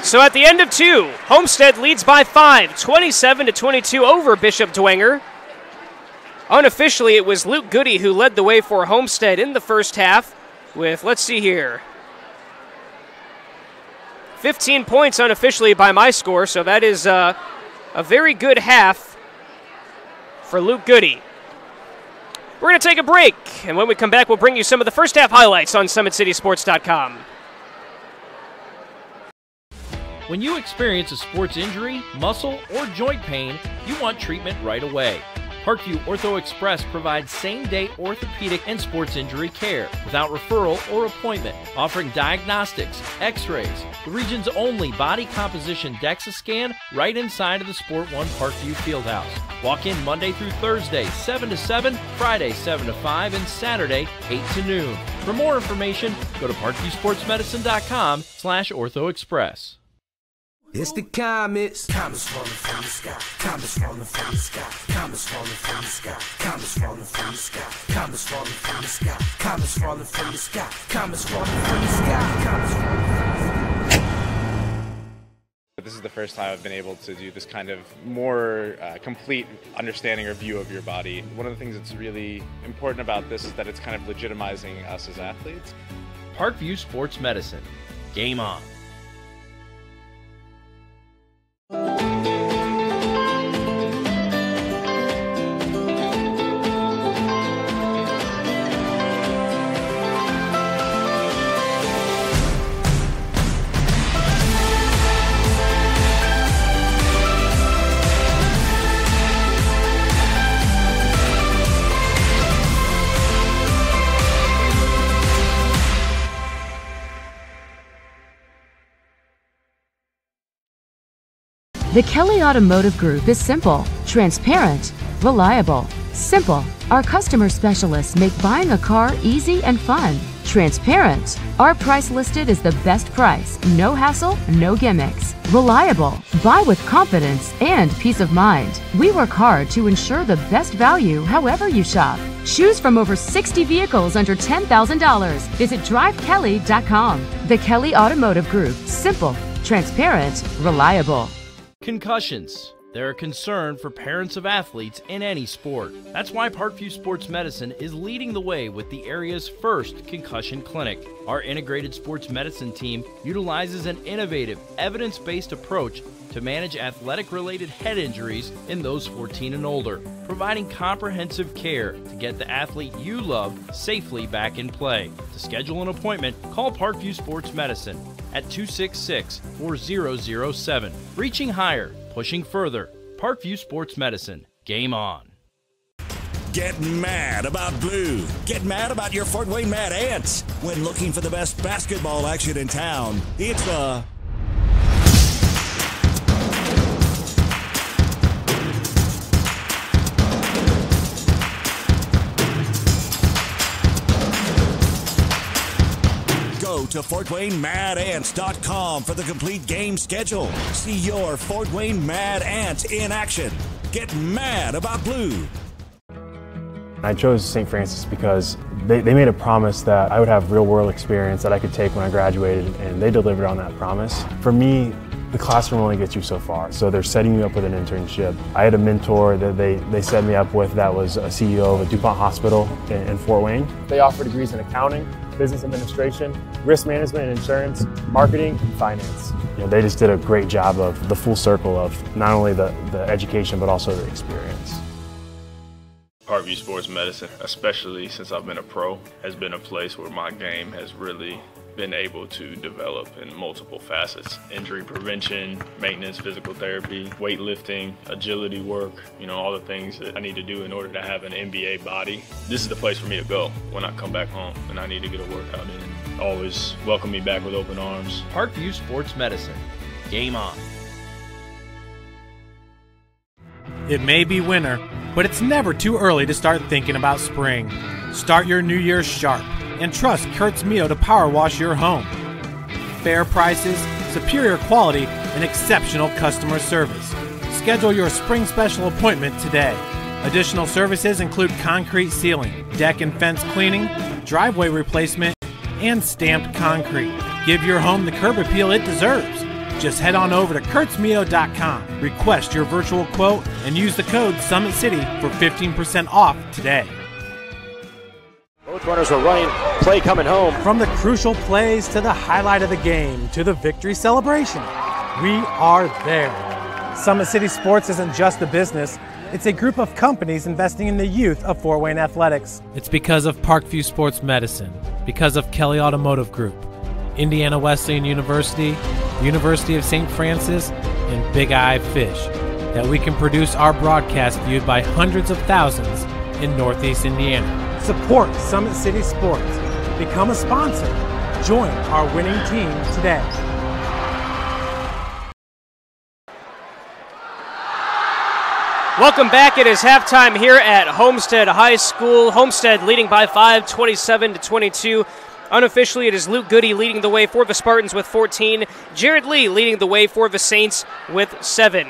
So at the end of 2, Homestead leads by 5, 27-22 over Bishop Dwenger. Unofficially, it was Luke Goody who led the way for Homestead in the first half with, let's see here, 15 points unofficially by my score, so that is a very good half for Luke Goody. We're going to take a break, and when we come back, we'll bring you some of the first half highlights on SummitCitySports.com. When you experience a sports injury, muscle, or joint pain, you want treatment right away. Parkview Ortho Express provides same-day orthopedic and sports injury care without referral or appointment, offering diagnostics, x-rays, the region's only body composition DEXA scan right inside of the Sport One Parkview Fieldhouse. Walk in Monday through Thursday, 7 to 7, Friday, 7 to 5, and Saturday, 8 to noon. For more information, go to parkviewsportsmedicine.com/orthoexpress. It's the Comets. Comets falling from the sky. Comets falling from the sky. Comets falling from the sky. Comets falling from the sky. Comets falling from the sky. Comets falling from the sky. Comets falling from the sky. Comets falling from the sky. This is the first time I've been able to do this kind of more complete understanding or view of your body. One of the things that's really important about this is that it's kind of legitimizing us as athletes. Parkview Sports Medicine. Game on. The Kelly Automotive Group is simple, transparent, reliable. Simple. Our customer specialists make buying a car easy and fun. Transparent. Our price listed is the best price. No hassle, no gimmicks. Reliable. Buy with confidence and peace of mind. We work hard to ensure the best value however you shop. Choose from over 60 vehicles under $10,000. Visit drivekelly.com. The Kelly Automotive Group. Simple, transparent, reliable. Concussions. They're a concern for parents of athletes in any sport. That's why Parkview Sports Medicine is leading the way with the area's first Concussion Clinic. Our integrated sports medicine team utilizes an innovative, evidence-based approach to manage athletic-related head injuries in those 14 and older, providing comprehensive care to get the athlete you love safely back in play. To schedule an appointment, call Parkview Sports Medicine at 266-4007. Reaching higher, pushing further. Parkview Sports Medicine. Game on. Get mad about blue. Get mad about your Fort Wayne Mad Ants. When looking for the best basketball action in town, it's the Go to FortWayneMadAnts.com for the complete game schedule. See your Fort Wayne Mad Ants in action. Get mad about blue. I chose St. Francis because they made a promise that I would have real-world experience that I could take when I graduated, and they delivered on that promise. For me, the classroom only gets you so far, so they're setting you up with an internship. I had a mentor that they set me up with that was a CEO of a DuPont hospital in Fort Wayne. They offer degrees in accounting, business administration, risk management and insurance, marketing, and finance. You know, they just did a great job of the full circle of not only the education but also the experience. Parkview Sports Medicine, especially since I've been a pro, has been a place where my game has really been able to develop in multiple facets. Injury prevention, maintenance, physical therapy, weightlifting, agility work, you know, all the things that I need to do in order to have an NBA body. This is the place for me to go when I come back home and I need to get a workout in. Always welcome me back with open arms. Parkview Sports Medicine. Game on. It may be winter, but it's never too early to start thinking about spring. Start your new year sharp and trust Kurt's Mio to power wash your home. Fair prices, superior quality, and exceptional customer service. Schedule your spring special appointment today. Additional services include concrete sealing, deck and fence cleaning, driveway replacement, and stamped concrete. Give your home the curb appeal it deserves. Just head on over to KurtzMio.com, request your virtual quote, and use the code SummitCity for 15% off today. Both runners are running, play coming home. From the crucial plays to the highlight of the game to the victory celebration, we are there. Summit City Sports isn't just a business, it's a group of companies investing in the youth of Fort Wayne athletics. It's because of Parkview Sports Medicine, because of Kelly Automotive Group, Indiana Wesleyan University, University of St. Francis, and Big Eye Fish, that we can produce our broadcast viewed by hundreds of thousands in Northeast Indiana. Support Summit City Sports. Become a sponsor. Join our winning team today. Welcome back. It is halftime here at Homestead High School. Homestead leading by 5, 27-22. Unofficially, it is Luke Goody leading the way for the Spartans with 14. Jared Lee leading the way for the Saints with 7.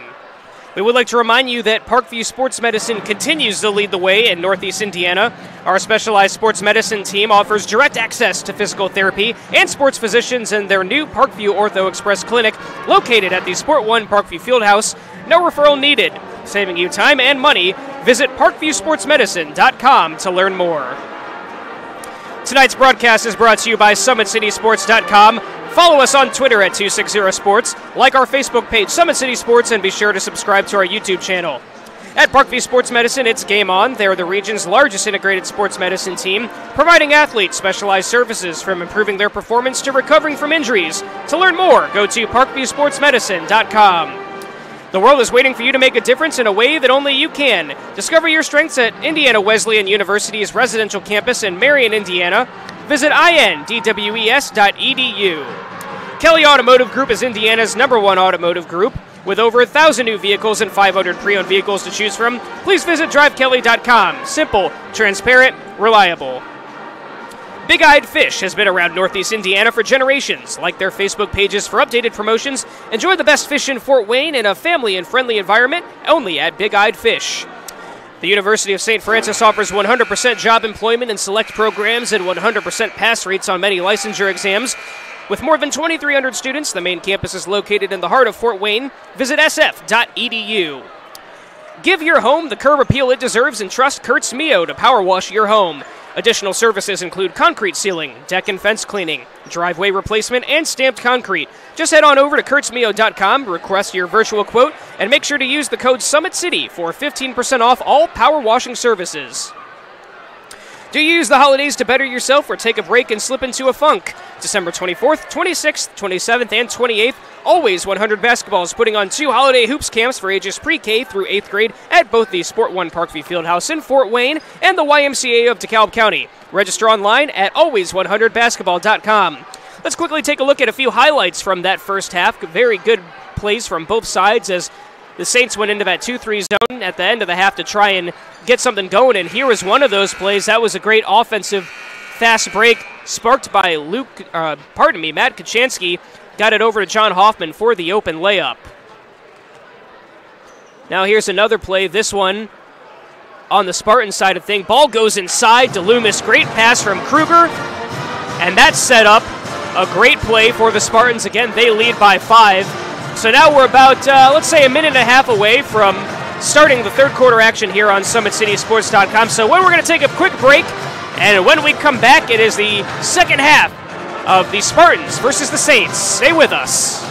We would like to remind you that Parkview Sports Medicine continues to lead the way in Northeast Indiana. Our specialized sports medicine team offers direct access to physical therapy and sports physicians in their new Parkview Ortho Express Clinic located at the Sport One Parkview Fieldhouse. No referral needed, saving you time and money. Visit ParkviewSportsMedicine.com to learn more. Tonight's broadcast is brought to you by SummitCitySports.com. Follow us on Twitter at 260sports, like our Facebook page, Summit City Sports, and be sure to subscribe to our YouTube channel. At Parkview Sports Medicine, it's game on. They are the region's largest integrated sports medicine team, providing athletes specialized services from improving their performance to recovering from injuries. To learn more, go to ParkviewSportsMedicine.com. The world is waiting for you to make a difference in a way that only you can. Discover your strengths at Indiana Wesleyan University's residential campus in Marion, Indiana. Visit indwes.edu. Kelly Automotive Group is Indiana's #1 automotive group. With over 1,000 new vehicles and 500 pre-owned vehicles to choose from, please visit drivekelly.com. Simple, transparent, reliable. Big Eyed Fish has been around Northeast Indiana for generations. Like their Facebook pages for updated promotions. Enjoy the best fish in Fort Wayne in a family and friendly environment, only at Big Eyed Fish. The University of St. Francis offers 100% job employment in select programs and 100% pass rates on many licensure exams. With more than 2,300 students, the main campus is located in the heart of Fort Wayne. Visit sf.edu. Give your home the curb appeal it deserves and trust Kurtz Mio to power wash your home. Additional services include concrete sealing, deck and fence cleaning, driveway replacement, and stamped concrete. Just head on over to KurtzMio.com, request your virtual quote, and make sure to use the code SummitCity for 15% off all power washing services. Do you use the holidays to better yourself or take a break and slip into a funk? December 24th, 26th, 27th, and 28th, Always 100 Basketball is putting on 2 holiday hoops camps for ages pre-K through 8th grade at both the Sport One Parkview Fieldhouse in Fort Wayne and the YMCA of DeKalb County. Register online at always100basketball.com. Let's quickly take a look at a few highlights from that first half. Very good plays from both sides as the Saints went into that 2-3 zone at the end of the half to try and get something going, and here was one of those plays. That was a great offensive fast break sparked by Matt Kachansky. Got it over to John Hoffman for the open layup. Now here's another play. This one on the Spartan side of things. Ball goes inside to Loomis. Great pass from Kruger, and that set up a great play for the Spartans. Again, they lead by 5. So now we're about, let's say, a minute and a half away from starting the third quarter action here on SummitCitySports.com. So when we're going to take a quick break, and when we come back, it is the second half of the Spartans versus the Saints. Stay with us.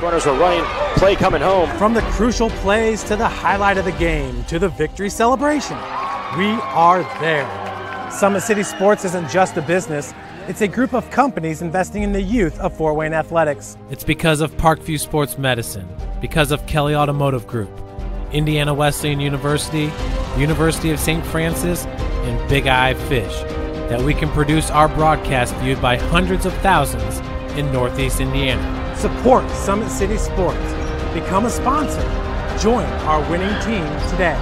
Runners are running, play coming home. From the crucial plays to the highlight of the game to the victory celebration, we are there. Summit City Sports isn't just a business, it's a group of companies investing in the youth of Fort Wayne athletics. It's because of Parkview Sports Medicine, because of Kelly Automotive Group, Indiana Wesleyan University, University of St. Francis, and Big Eye Fish, that we can produce our broadcast viewed by hundreds of thousands in Northeast Indiana. Support Summit City Sports. Become a sponsor. Join our winning team today.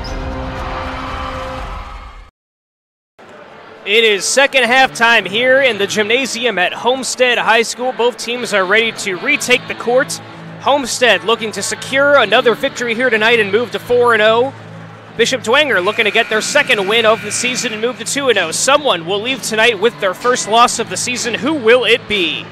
It is second half time here in the gymnasium at Homestead High School. Both teams are ready to retake the court. Homestead looking to secure another victory here tonight and move to 4-0. Bishop Dwenger looking to get their second win of the season and move to 2-0. Someone will leave tonight with their first loss of the season. Who will it be?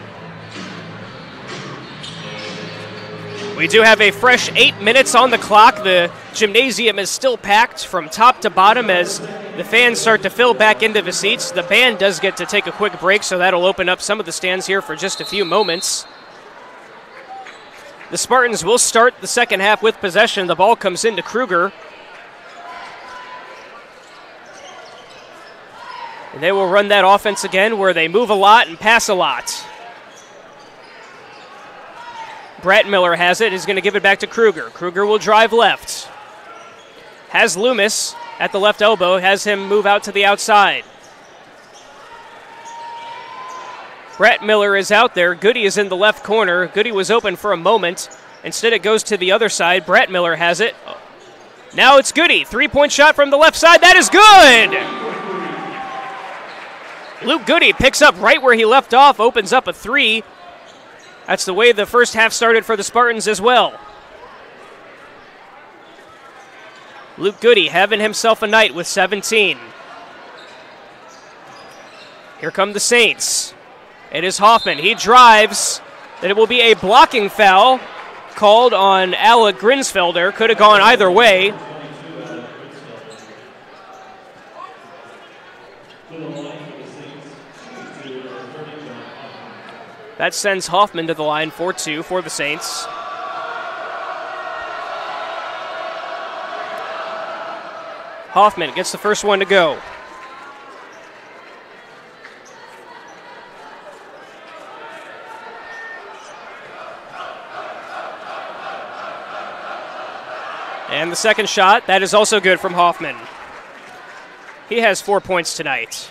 We do have a fresh 8 minutes on the clock. The gymnasium is still packed from top to bottom as the fans start to fill back into the seats. The band does get to take a quick break, so that'll open up some of the stands here for just a few moments. The Spartans will start the second half with possession. The ball comes into Kruger. And they will run that offense again where they move a lot and pass a lot. Brett Miller has it. He's going to give it back to Kruger. Kruger will drive left. Has Loomis at the left elbow. Has him move out to the outside. Brett Miller is out there. Goody is in the left corner. Goody was open for a moment. Instead it goes to the other side. Brett Miller has it. Now it's Goody. 3-point shot from the left side. That is good! Luke Goody picks up right where he left off. Opens up a three. That's the way the first half started for the Spartans as well. Luke Goody having himself a night with 17. Here come the Saints. It is Hoffman. He drives. Then it will be a blocking foul called on Alec Grinsfelder. Could have gone either way. That sends Hoffman to the line 4-2 for the Saints. Hoffman gets the first one to go. And the second shot, that is also good from Hoffman. He has 4 points tonight.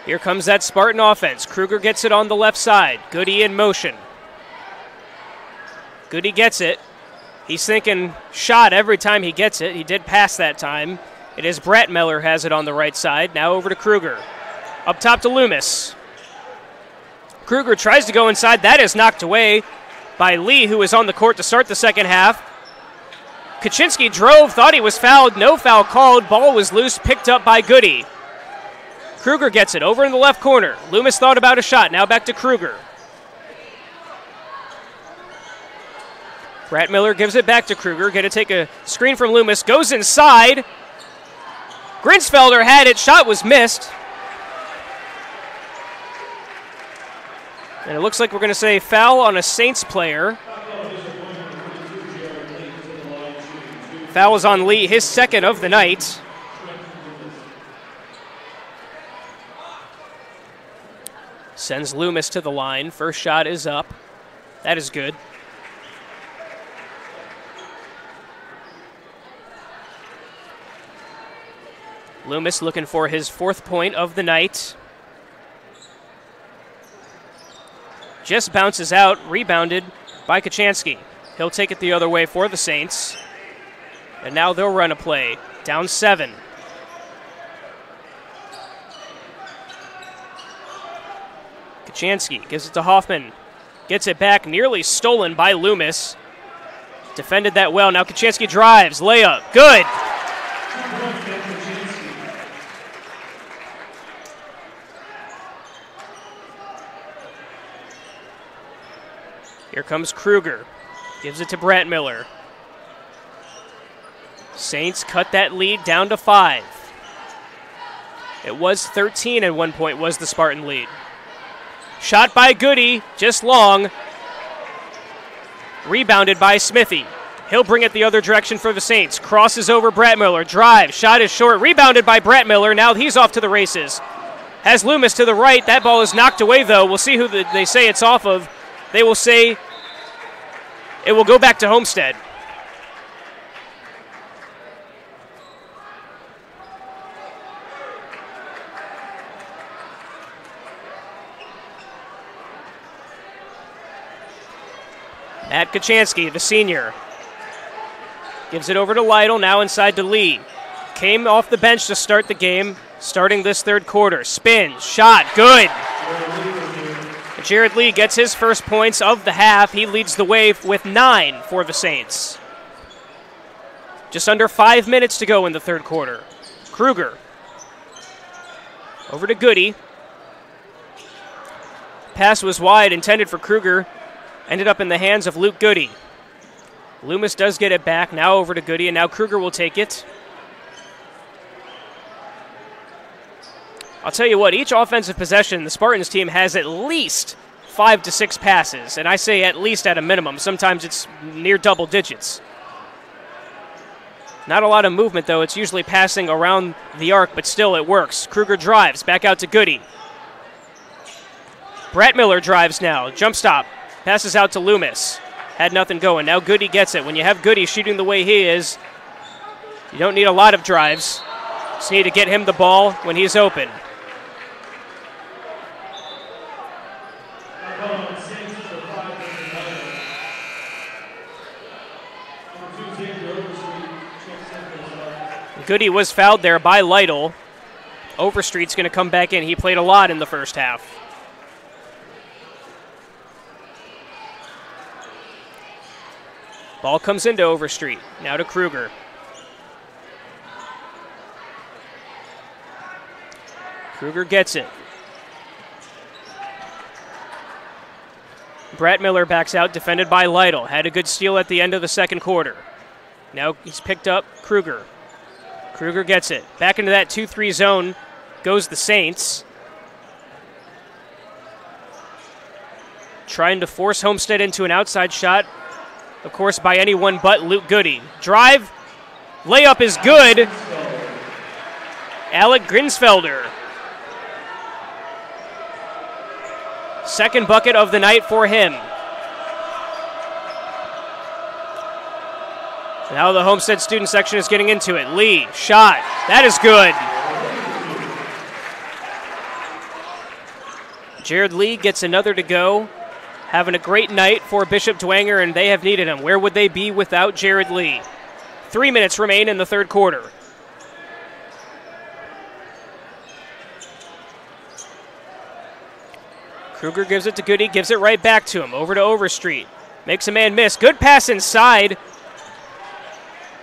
Here comes that Spartan offense. Kruger gets it on the left side. Goody in motion. Goody gets it. He's thinking shot every time he gets it. He did pass that time. It is Brett Miller has it on the right side. Now over to Kruger. Up top to Loomis. Kruger tries to go inside. That is knocked away by Lee, who is on the court to start the second half. Kaczynski drove, thought he was fouled. No foul called. Ball was loose, picked up by Goody. Kruger gets it over in the left corner. Loomis thought about a shot. Now back to Kruger. Brett Miller gives it back to Kruger. Going to take a screen from Loomis. Goes inside. Grinsfelder had it. Shot was missed. And it looks like we're going to say foul on a Saints player. Foul is on Lee, his second of the night. Sends Loomis to the line. First shot is up. That is good. Loomis looking for his fourth point of the night. Just bounces out, rebounded by Kaczynski. He'll take it the other way for the Saints. And now they'll run a play. Down 7. Kaczynski gives it to Hoffman. Gets it back, nearly stolen by Loomis. Defended that well. Now Kaczynski drives. Layup. Good. Here comes Kruger. Gives it to Brett Miller. Saints cut that lead down to 5. It was 13 at one point was the Spartan lead. Shot by Goody, just long. Rebounded by Smithy. He'll bring it the other direction for the Saints. Crosses over Brett Miller. Drive. Shot is short. Rebounded by Brett Miller. Now he's off to the races. Has Loomis to the right. That ball is knocked away, though. We'll see who they say it's off of. They will say it will go back to Homestead. Matt Kachansky, the senior, gives it over to Lytle, now inside to Lee. Came off the bench to start the game, starting this third quarter. Spin, shot, good. Jared Lee gets his first points of the half. He leads the way with 9 for the Saints. Just under 5 minutes to go in the third quarter. Kruger over to Goody. Pass was wide, intended for Kruger. Ended up in the hands of Luke Goody. Loomis does get it back, now over to Goody, and now Kruger will take it. I'll tell you what, each offensive possession, the Spartans team has at least 5 to 6 passes, and I say at least at a minimum. Sometimes it's near double digits. Not a lot of movement, though. It's usually passing around the arc, but still it works. Kruger drives, back out to Goody. Brett Miller drives now, jump stop. Passes out to Loomis. Had nothing going. Now Goody gets it. When you have Goody shooting the way he is, you don't need a lot of drives. Just need to get him the ball when he's open. Goody was fouled there by Lytle. Overstreet's going to come back in. He played a lot in the first half. Ball comes into Overstreet. Now to Kruger. Kruger gets it. Brett Miller backs out, defended by Lytle. Had a good steal at the end of the second quarter. Now he's picked up Kruger. Kruger gets it. Back into that 2-3 zone goes the Saints. Trying to force Homestead into an outside shot. Of course, by anyone but Luke Goody. Drive. Layup is good. Alec Grinsfelder. Second bucket of the night for him. Now the Homestead student section is getting into it. Lee, shot. That is good. Jared Lee gets another to go. Having a great night for Bishop Dwenger, and they have needed him. Where would they be without Jared Lee? 3 minutes remain in the third quarter. Kruger gives it to Goody, gives it right back to him. Over to Overstreet. Makes a man miss. Good pass inside.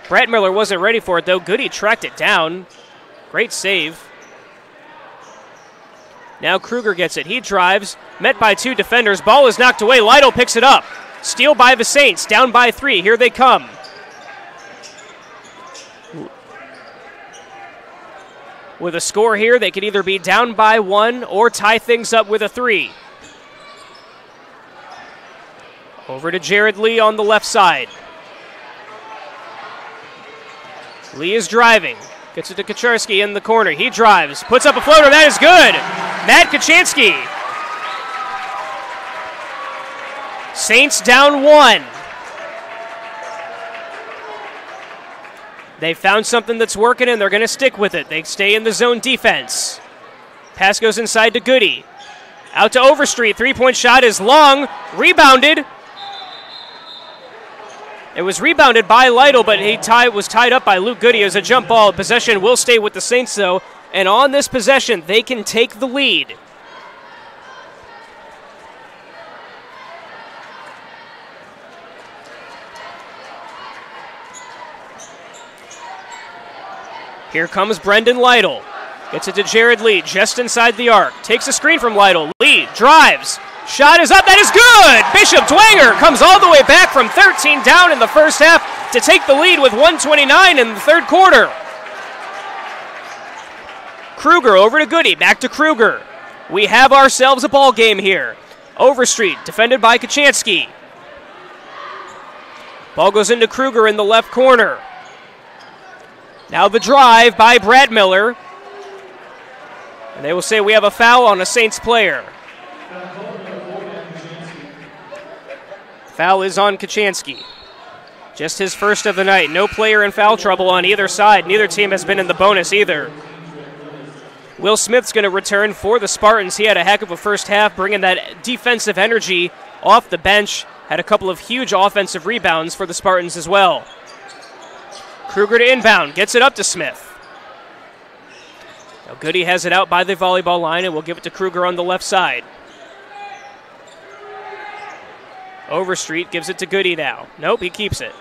Brett Miller wasn't ready for it, though. Goody tracked it down. Great save. Now Kruger gets it. He drives, met by 2 defenders. Ball is knocked away. Lytle picks it up. Steal by the Saints. Down by 3. Here they come. With a score here, they could either be down by 1 or tie things up with a 3. Over to Jared Lee on the left side. Lee is driving. Gets it to Kaczarski in the corner. He drives. Puts up a floater. That is good. Matt Kaczynski. Saints down 1. They found something that's working, and they're going to stick with it. They stay in the zone defense. Pass goes inside to Goody. Out to Overstreet. Three-point shot is long. Rebounded. It was rebounded by Lytle, but he was tied up by Luke Goody as a jump ball. Possession will stay with the Saints, though. And on this possession, they can take the lead. Here comes Brendan Lytle. Gets it to Jared Lee, just inside the arc. Takes a screen from Lytle. Lee drives. Shot is up. That is good. Bishop Dwenger comes all the way back from 13 down in the first half to take the lead with 1:29 in the third quarter. Kruger over to Goody. Back to Kruger. We have ourselves a ball game here. Overstreet defended by Kaczynski. Ball goes into Kruger in the left corner. Now the drive by Brad Miller. And they will say we have a foul on a Saints player. Foul is on Kachansky. Just his first of the night. No player in foul trouble on either side. Neither team has been in the bonus either. Will Smith's going to return for the Spartans. He had a heck of a first half, bringing that defensive energy off the bench. Had a couple of huge offensive rebounds for the Spartans as well. Kruger to inbound. Gets it up to Smith. Now Goody has it out by the volleyball line, and we'll give it to Kruger on the left side. Overstreet gives it to Goody now. Nope, he keeps it.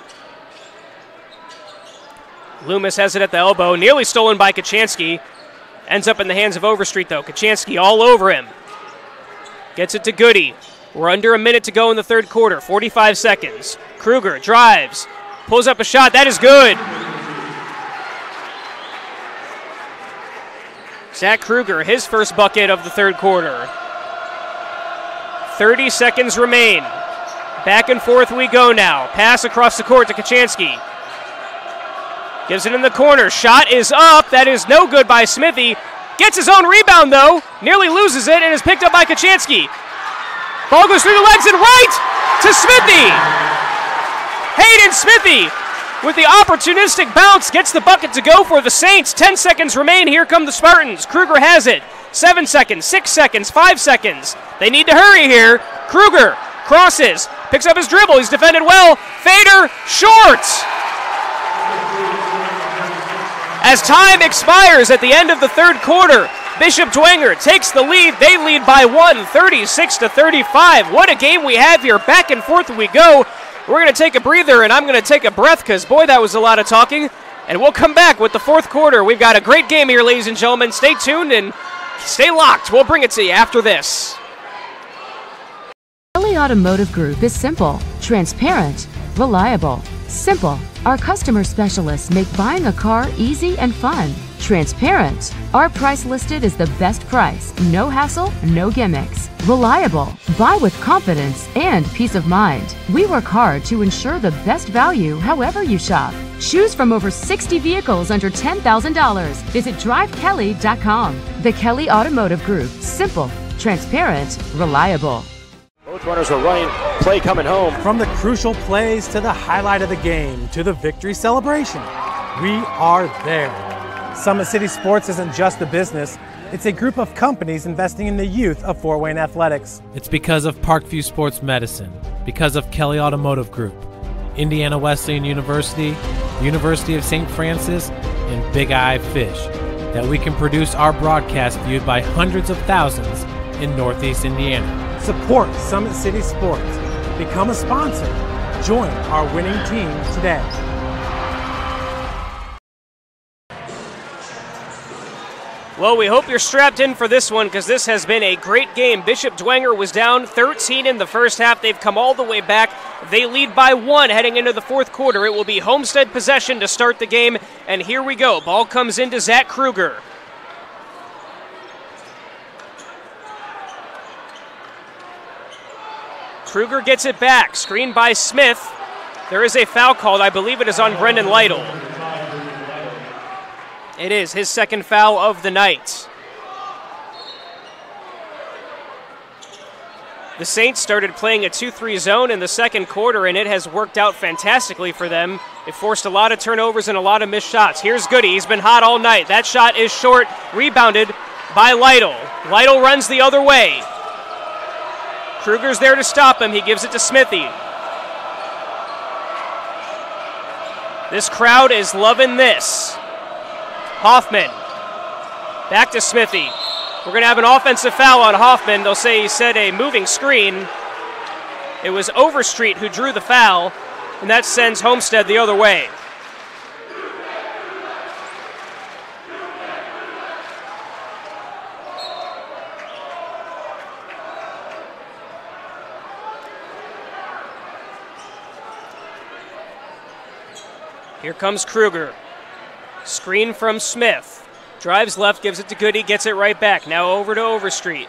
Loomis has it at the elbow. Nearly stolen by Kachansky. Ends up in the hands of Overstreet, though. Kachansky all over him. Gets it to Goody. We're under a minute to go in the third quarter. 45 seconds. Kruger drives. Pulls up a shot. That is good. Zach Kruger, his first bucket of the third quarter. 30 seconds remain. Back and forth we go now. Pass across the court to Kachansky. Gives it in the corner. Shot is up. That is no good by Smithy. Gets his own rebound, though. Nearly loses it and is picked up by Kachansky. Ball goes through the legs and right to Smithy. Hayden Smithy with the opportunistic bounce gets the bucket to go for the Saints. 10 seconds remain. Here come the Spartans. Kruger has it. 7 seconds, 6 seconds, 5 seconds. They need to hurry here. Kruger crosses, picks up his dribble. He's defended well. Fader, short. As time expires at the end of the third quarter, Bishop Dwenger takes the lead. They lead by 1, 36-35. What a game we have here. Back and forth we go. We're going to take a breather, and I'm going to take a breath because, boy, that was a lot of talking. And we'll come back with the fourth quarter. We've got a great game here, ladies and gentlemen. Stay tuned and stay locked. We'll bring it to you after this. Kelly Automotive Group is simple, transparent, reliable. Simple. Our customer specialists make buying a car easy and fun. Transparent. Our price listed is the best price. No hassle, no gimmicks. Reliable. Buy with confidence and peace of mind. We work hard to ensure the best value however you shop. Choose from over 60 vehicles under $10,000. Visit drivekelly.com. The Kelly Automotive Group. Simple, transparent, reliable. Both runners are running, play coming home. From the crucial plays to the highlight of the game to the victory celebration, we are there. Summit City Sports isn't just a business, it's a group of companies investing in the youth of Fort Wayne athletics. It's because of Parkview Sports Medicine, because of Kelly Automotive Group, Indiana Wesleyan University, University of St. Francis, and Big Eye Fish, that we can produce our broadcast viewed by hundreds of thousands in Northeast Indiana. Support Summit City Sports. Become a sponsor. Join our winning team today. Well, we hope you're strapped in for this one because this has been a great game. Bishop Dwenger was down 13 in the first half. They've come all the way back. They lead by 1 heading into the fourth quarter. It will be Homestead possession to start the game. And here we go. Ball comes into Zach Kruger. Kruger gets it back. Screened by Smith. There is a foul called. I believe it is on Brendan Lytle. It is his second foul of the night. The Saints started playing a 2-3 zone in the second quarter, and it has worked out fantastically for them. It forced a lot of turnovers and a lot of missed shots. Here's Goody. He's been hot all night. That shot is short, rebounded by Lytle. Lytle runs the other way. Kruger's there to stop him. He gives it to Smithy. This crowd is loving this. Hoffman. Back to Smithy. We're going to have an offensive foul on Hoffman. They'll say he set a moving screen. It was Overstreet who drew the foul, and that sends Homestead the other way. Here comes Kruger. Screen from Smith. Drives left, gives it to Goody, gets it right back. Now over to Overstreet.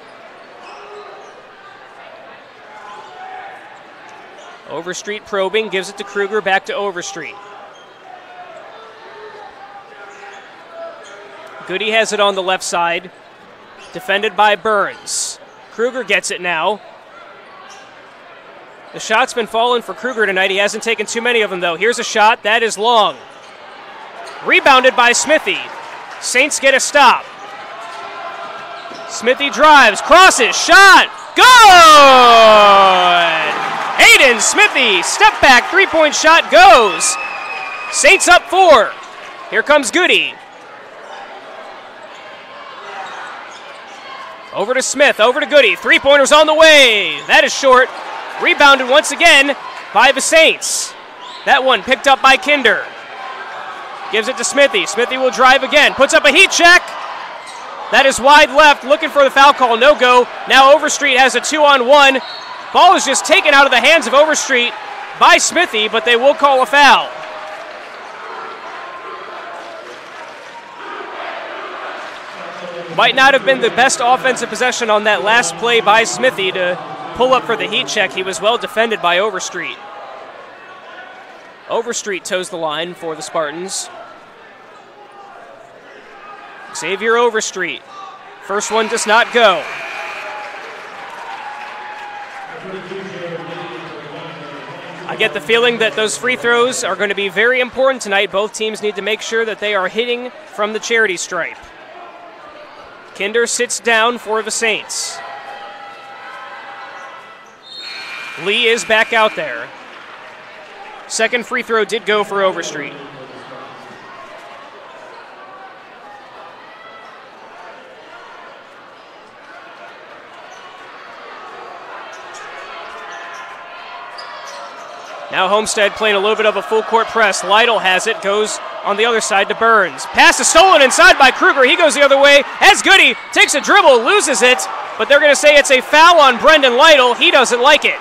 Overstreet probing, gives it to Kruger, back to Overstreet. Goody has it on the left side. defended by Burns. Kruger gets it now. The shot's been falling for Kruger tonight. He hasn't taken too many of them, though. Here's a shot. That is long. Rebounded by Smithy. Saints get a stop. Smithy drives, crosses, shot, good! Hayden Smithy, step back, three-point shot goes. Saints up 4. Here comes Goody. Over to Smith, over to Goody. Three-pointer's on the way. That is short. Rebounded once again by the Saints. That one picked up by Kinder. Gives it to Smithy. Smithy will drive again. Puts up a heat check. That is wide left. Looking for the foul call. No go. Now Overstreet has a 2-on-1. Ball is just taken out of the hands of Overstreet by Smithy, but they will call a foul. Might not have been the best offensive possession on that last play by Smithy to pull up for the heat check. He was well defended by Overstreet. Overstreet toes the line for the Spartans. Xavier Overstreet. First one does not go. I get the feeling that those free throws are going to be very important tonight. Both teams need to make sure that they are hitting from the charity stripe. Kinder sits down for the Saints. Lee is back out there. Second free throw did go for Overstreet. Now Homestead playing a little bit of a full court press. Lytle has it, goes on the other side to Burns. Pass is stolen inside by Kruger. He goes the other way. As Goody takes a dribble, loses it, but they're going to say it's a foul on Brendan Lytle. He doesn't like it.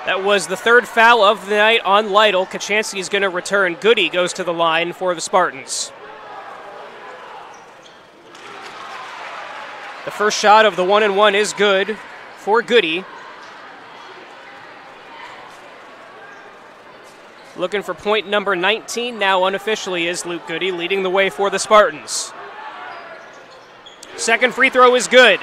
That was the third foul of the night on Lytle. Kachansky's going to return. Goody goes to the line for the Spartans. The first shot of the 1-and-1 is good for Goody. Looking for point number 19 now unofficially is Luke Goody, leading the way for the Spartans. Second free throw is good.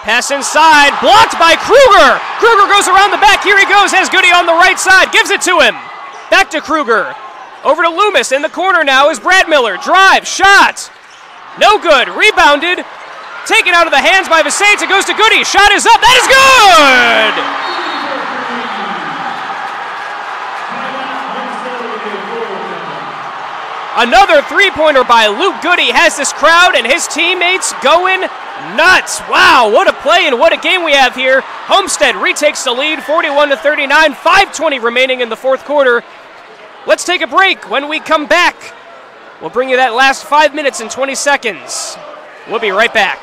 Pass inside, blocked by Kruger. Kruger goes around the back. Here he goes, has Goody on the right side, gives it to him. Back to Kruger. Over to Loomis. In the corner now is Brad Miller. Drive, shot. No good. Rebounded. Taken out of the hands by the Saints. It goes to Goody. Shot is up. That is good! Another three-pointer by Luke Goody has this crowd and his teammates going nuts. Wow, what a play and what a game we have here. Homestead retakes the lead, 41-39, 5:20 remaining in the fourth quarter. Let's take a break. When we come back, we'll bring you that last 5 minutes and 20 seconds. We'll be right back.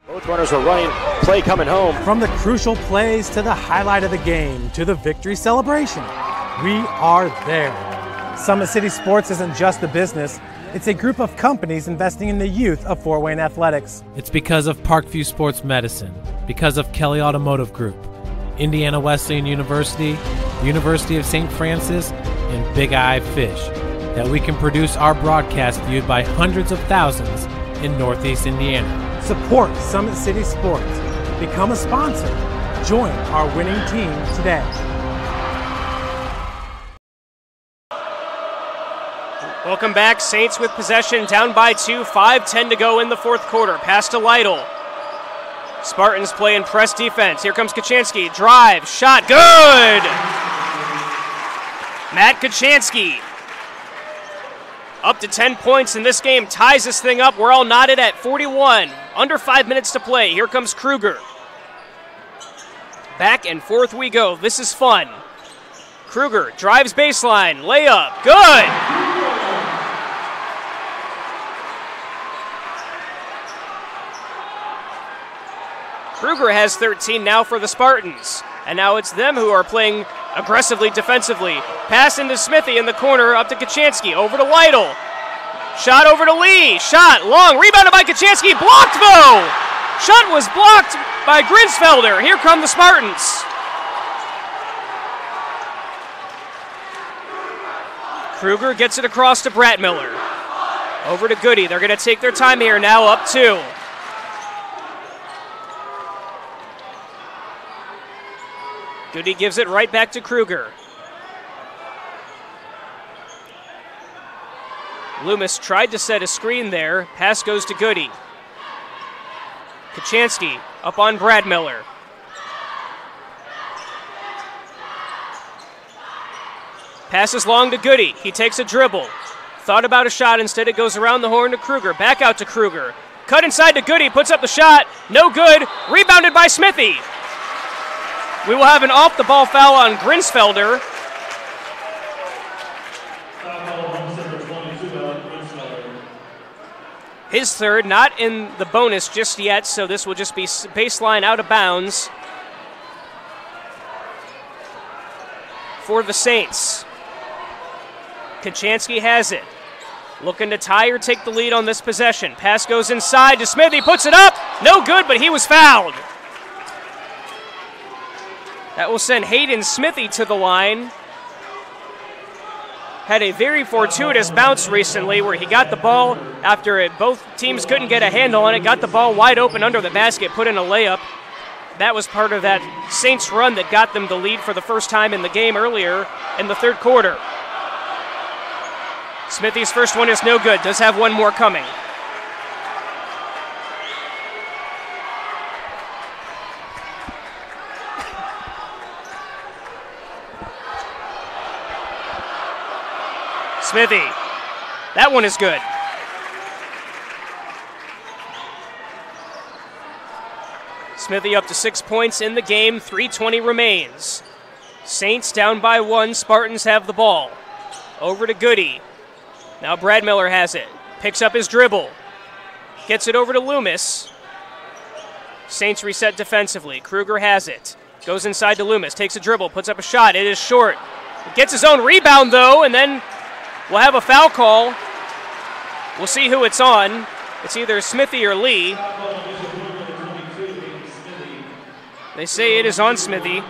Both runners are running, play coming home. From the crucial plays to the highlight of the game to the victory celebration, we are there. Summit City Sports isn't just a business, it's a group of companies investing in the youth of Fort Wayne athletics. It's because of Parkview Sports Medicine, because of Kelly Automotive Group, Indiana Wesleyan University, the University of St. Francis, and Big Eye Fish, that we can produce our broadcast viewed by hundreds of thousands in Northeast Indiana. Support Summit City Sports. Become a sponsor. Join our winning team today. Welcome back. Saints with possession, down by 2, 5:10 to go in the fourth quarter. Pass to Lytle. Spartans play in press defense. Here comes Kachansky. Drive, shot, good! Matt Kachansky up to 10 points in this game, ties this thing up. We're all knotted at 41. Under 5 minutes to play. Here comes Kruger. Back and forth we go. This is fun. Kruger drives baseline, layup, good! Kruger has 13 now for the Spartans. And now it's them who are playing aggressively defensively. Pass into Smithy in the corner, up to Kachansky, over to Lytle. Shot over to Lee, shot, long, rebounded by Kachansky, blocked though! Shot was blocked by Grinsfelder. Here come the Spartans. Kruger gets it across to Bratmiller. Over to Goody, they're gonna take their time here now, up 2. Goody gives it right back to Kruger. Loomis tried to set a screen there. Pass goes to Goody. Kachansky up on Bradmiller. Passes long to Goody. He takes a dribble. Thought about a shot. Instead, it goes around the horn to Kruger. Back out to Kruger. Cut inside to Goody. Puts up the shot. No good. Rebounded by Smithy. We will have an off-the-ball foul on Grinsfelder. His third, not in the bonus just yet, so this will just be baseline out of bounds for the Saints. Kachansky has it. Looking to tie or take the lead on this possession. Pass goes inside to Smithy, puts it up. No good, but he was fouled. That will send Hayden Smithy to the line. Had a very fortuitous bounce recently where he got the ball after both teams couldn't get a handle on it, got the ball wide open under the basket, put in a layup. That was part of that Saints run that got them the lead for the first time in the game earlier in the third quarter. Smithy's first one is no good, does have one more coming. Smithy, that one is good. Smithy up to 6 points in the game, 3:20 remains. Saints down by 1, Spartans have the ball. Over to Goody. Now Bradmiller has it, picks up his dribble, gets it over to Loomis. Saints reset defensively, Kruger has it, goes inside to Loomis, takes a dribble, puts up a shot, it is short. Gets his own rebound though, and then we'll have a foul call. We'll see who it's on. It's either Smithy or Lee. They say it is on Smithy.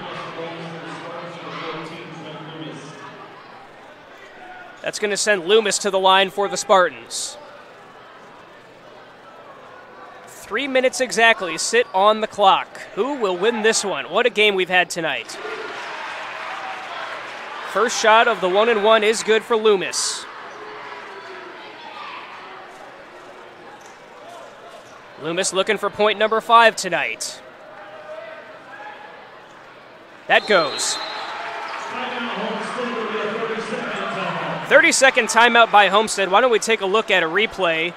That's going to send Loomis to the line for the Spartans. 3 minutes exactly sit on the clock. Who will win this one? What a game we've had tonight. First shot of the 1-and-1 is good for Loomis. Loomis looking for point number 5 tonight. That goes. 30-second timeout by Homestead. Why don't we take a look at a replay?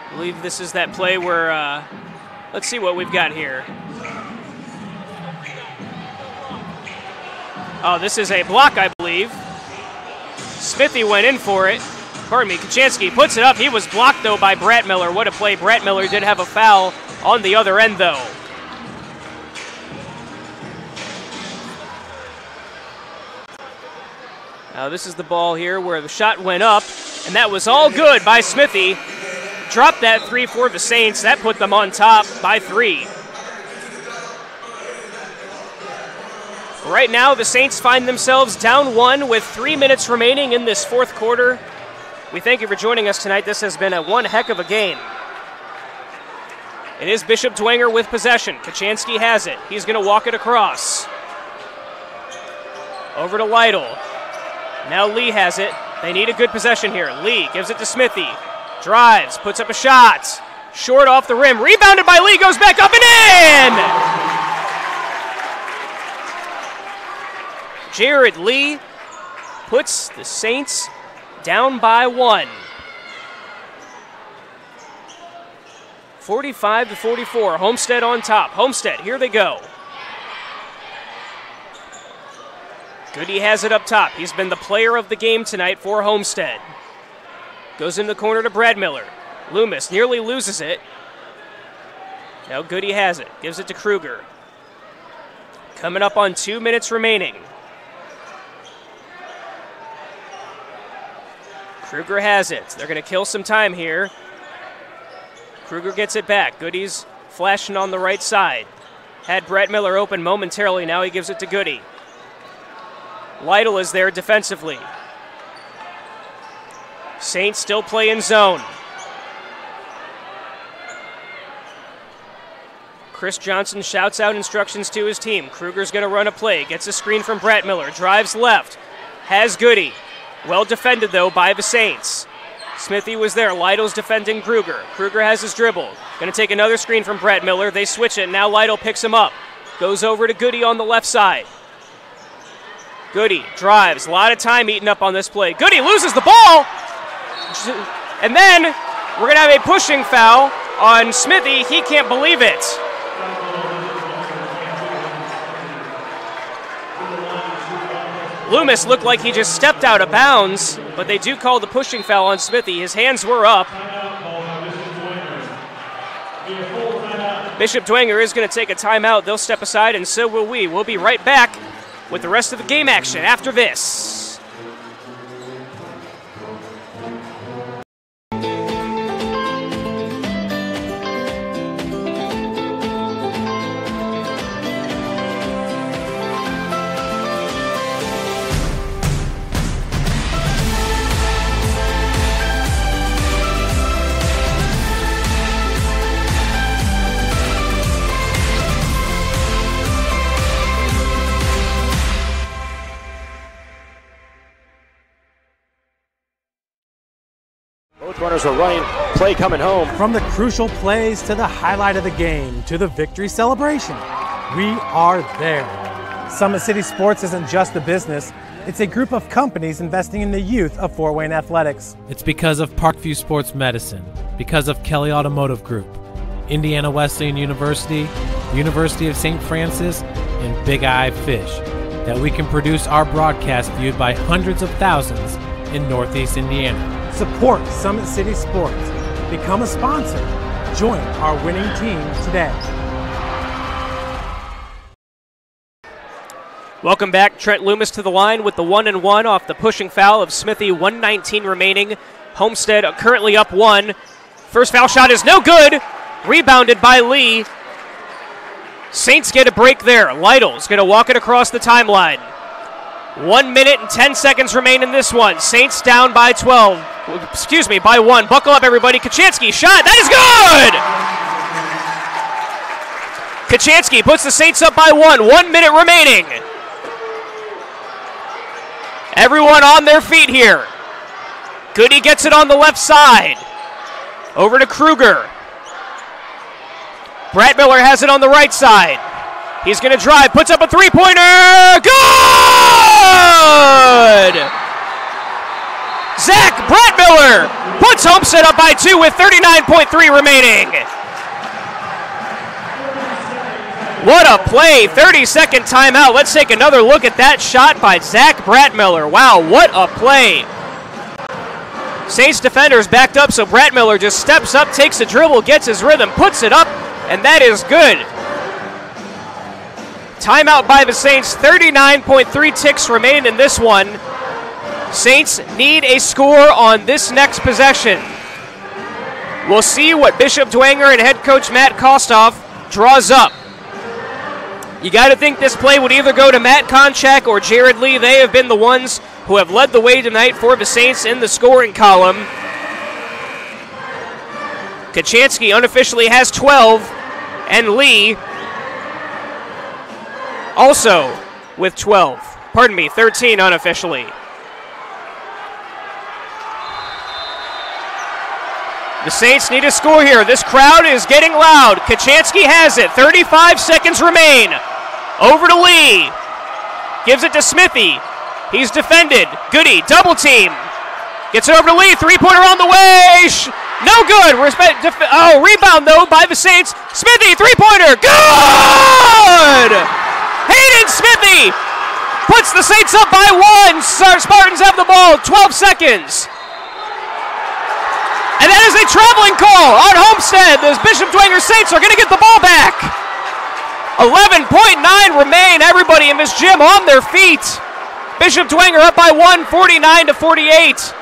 I believe this is that play where, let's see what we've got here. Oh, this is a block, I believe. Smithy went in for it. Pardon me, Kachansky puts it up. He was blocked, though, by Bratmiller. What a play. Bratmiller did have a foul on the other end, though. Now, this is the ball here where the shot went up, and that was all good by Smithy. Dropped that 3 for the Saints. That put them on top by 3. Right now, the Saints find themselves down 1 with 3 minutes remaining in this fourth quarter. We thank you for joining us tonight. This has been one heck of a game. It is Bishop Dwenger with possession. Kachansky has it. He's going to walk it across. Over to Lytle. Now Lee has it. They need a good possession here. Lee gives it to Smithy. Drives, puts up a shot. Short off the rim. Rebounded by Lee, goes back up and in! Jared Lee puts the Saints down by 1. 45-44. Homestead on top. Homestead, here they go. Goody has it up top. He's been the player of the game tonight for Homestead. Goes in the corner to Brad Miller. Loomis nearly loses it. Now Goody has it. Gives it to Kruger. Coming up on 2 minutes remaining. Kruger has it. They're going to kill some time here. Kruger gets it back. Goody's flashing on the right side. Had Brett Miller open momentarily. Now he gives it to Goody. Lytle is there defensively. Saints still play in zone. Chris Johnson shouts out instructions to his team. Kruger's going to run a play. Gets a screen from Brett Miller. Drives left. Has Goody. Well defended, though, by the Saints. Smithy was there. Lytle's defending Kruger. Kruger has his dribble. Going to take another screen from Brett Miller. They switch it. Now Lytle picks him up. Goes over to Goody on the left side. Goody drives. A lot of time eaten up on this play. Goody loses the ball. And then we're going to have a pushing foul on Smithy. He can't believe it. Loomis looked like he just stepped out of bounds, but they do call the pushing foul on Smithy. His hands were up. Bishop Dwenger is going to take a timeout. They'll step aside, and so will we. We'll be right back with the rest of the game action after this. Runners are running, play coming home. From the crucial plays to the highlight of the game to the victory celebration, we are there. Summit City Sports isn't just a business, it's a group of companies investing in the youth of Fort Wayne athletics. It's because of Parkview Sports Medicine, because of Kelly Automotive Group, Indiana Wesleyan University, University of St. Francis, and Big Eye Fish, that we can produce our broadcast viewed by hundreds of thousands in Northeast Indiana. Support Summit City Sports. Become a sponsor. Join our winning team today. Welcome back. Trent Loomis to the line with the 1-and-1 off the pushing foul of Smithy. 1:19 remaining. Homestead currently up 1. First foul shot is no good. Rebounded by Lee. Saints get a break there. Lytle's going to walk it across the timeline. 1 minute and 10 seconds remain in this one. Saints down by 12. Excuse me, by 1. Buckle up, everybody. Kachansky shot. That is good! Kachansky puts the Saints up by 1. 1 minute remaining. Everyone on their feet here. Goody gets it on the left side. Over to Kruger. Brett Miller has it on the right side. He's going to drive, puts up a three-pointer. Good! Zach Brett Miller puts Homestead up by 2 with 39.3 remaining. What a play. 30-second timeout. Let's take another look at that shot by Zach Brett Miller. Wow, what a play. Saints defenders backed up, so Brett Miller just steps up, takes a dribble, gets his rhythm, puts it up, and that is good. Timeout by the Saints. 39.3 ticks remain in this one. Saints need a score on this next possession. We'll see what Bishop Dwenger and head coach Matt Kostoff draws up. You got to think this play would either go to Matt Konchak or Jared Lee. They have been the ones who have led the way tonight for the Saints in the scoring column. Kachansky unofficially has 12, and Lee also with 12. Pardon me, 13 unofficially. The Saints need a score here. This crowd is getting loud. Kachansky has it. 35 seconds remain. Over to Lee. Gives it to Smithy. He's defended. Goody, double team. Gets it over to Lee. Three-pointer on the way. No good. Rebound, though, by the Saints. Smithy, three-pointer. Good! Hayden Smithy puts the Saints up by 1. Spartans have the ball. 12 seconds. And that is a traveling call on Homestead. The Bishop Dwenger Saints are going to get the ball back. 11.9 remain. Everybody in this gym on their feet. Bishop Dwenger up by 1, 49-48.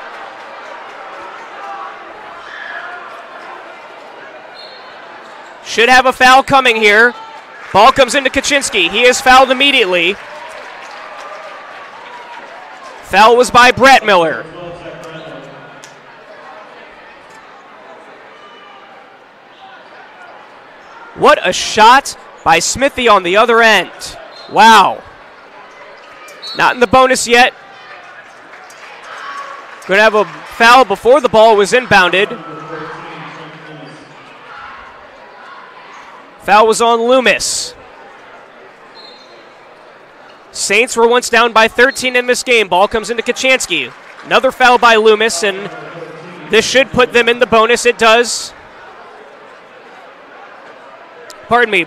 Should have a foul coming here. Ball comes into Kaczynski. He is fouled immediately. Foul was by Brett Miller. What a shot by Smithy on the other end. Wow. Not in the bonus yet. Going to have a foul before the ball was inbounded. Foul was on Loomis. Saints were once down by 13 in this game. Ball comes into Kaczynski. Another foul by Loomis, and this should put them in the bonus. It does. Pardon me.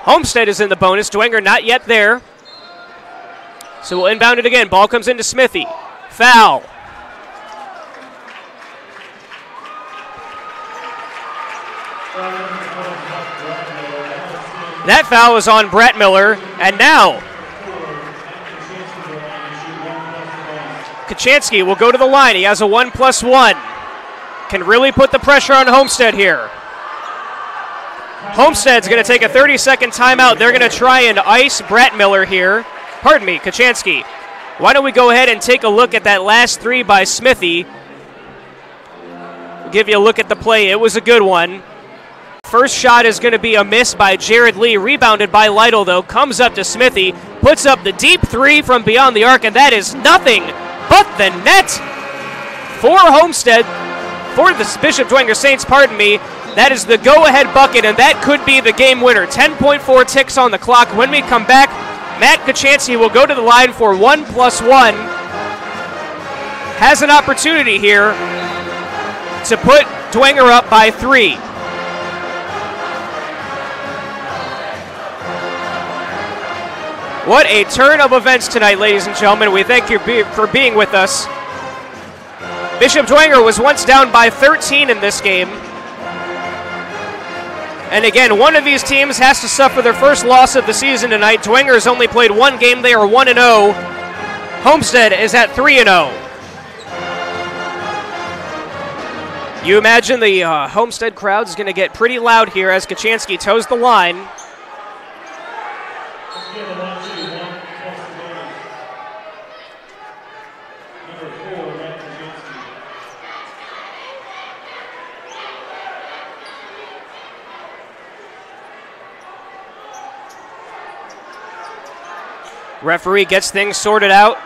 Homestead is in the bonus. Dwenger not yet there. So we'll inbound it again. Ball comes into Smithy. Foul. That foul is on Brett Miller. And now Kaczynski will go to the line. He has a 1+1. Can really put the pressure on Homestead here. Homestead's going to take a 30-second timeout. They're going to try and ice Brett Miller here. Pardon me, Kaczynski. Why don't we go ahead and take a look at that last three by Smithy. We'll give you a look at the play. It was a good one. First shot is going to be a miss by Jared Lee. Rebounded by Lytle, though. Comes up to Smithy. Puts up the deep three from beyond the arc, and that is nothing but the net for Homestead. For the Bishop Dwenger Saints, pardon me. That is the go-ahead bucket, and that could be the game winner. 10.4 ticks on the clock. When we come back, Matt Kaczynski will go to the line for 1+1. Has an opportunity here to put Dwenger up by 3. What a turn of events tonight, ladies and gentlemen. We thank you for being with us. Bishop Dwenger was once down by 13 in this game. And again, one of these teams has to suffer their first loss of the season tonight. Dwenger has only played one game. They are 1-0. Homestead is at 3-0. You imagine the Homestead crowd is going to get pretty loud here as Kaczynski toes the line. Referee gets things sorted out.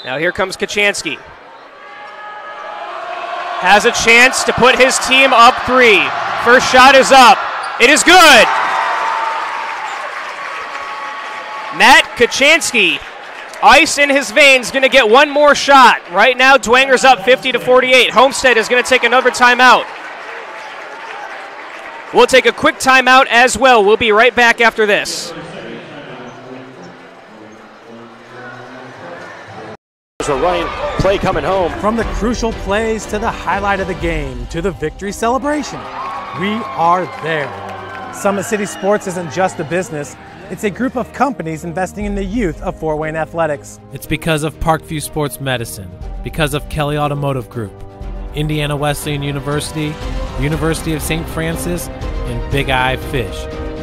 Now here comes Kaczynski. Has a chance to put his team up 3. First shot is up. It is good. Matt Kaczynski, ice in his veins, going to get one more shot. Right now, Dwenger's up 50-48. Homestead is going to take another timeout. We'll take a quick timeout as well. We'll be right back after this. A running play coming home. From the crucial plays to the highlight of the game to the victory celebration, we are there. Summit City Sports isn't just a business. It's a group of companies investing in the youth of Fort Wayne athletics. It's because of Parkview Sports Medicine, because of Kelly Automotive Group, Indiana Wesleyan University, University of St. Francis, and Big Eye Fish,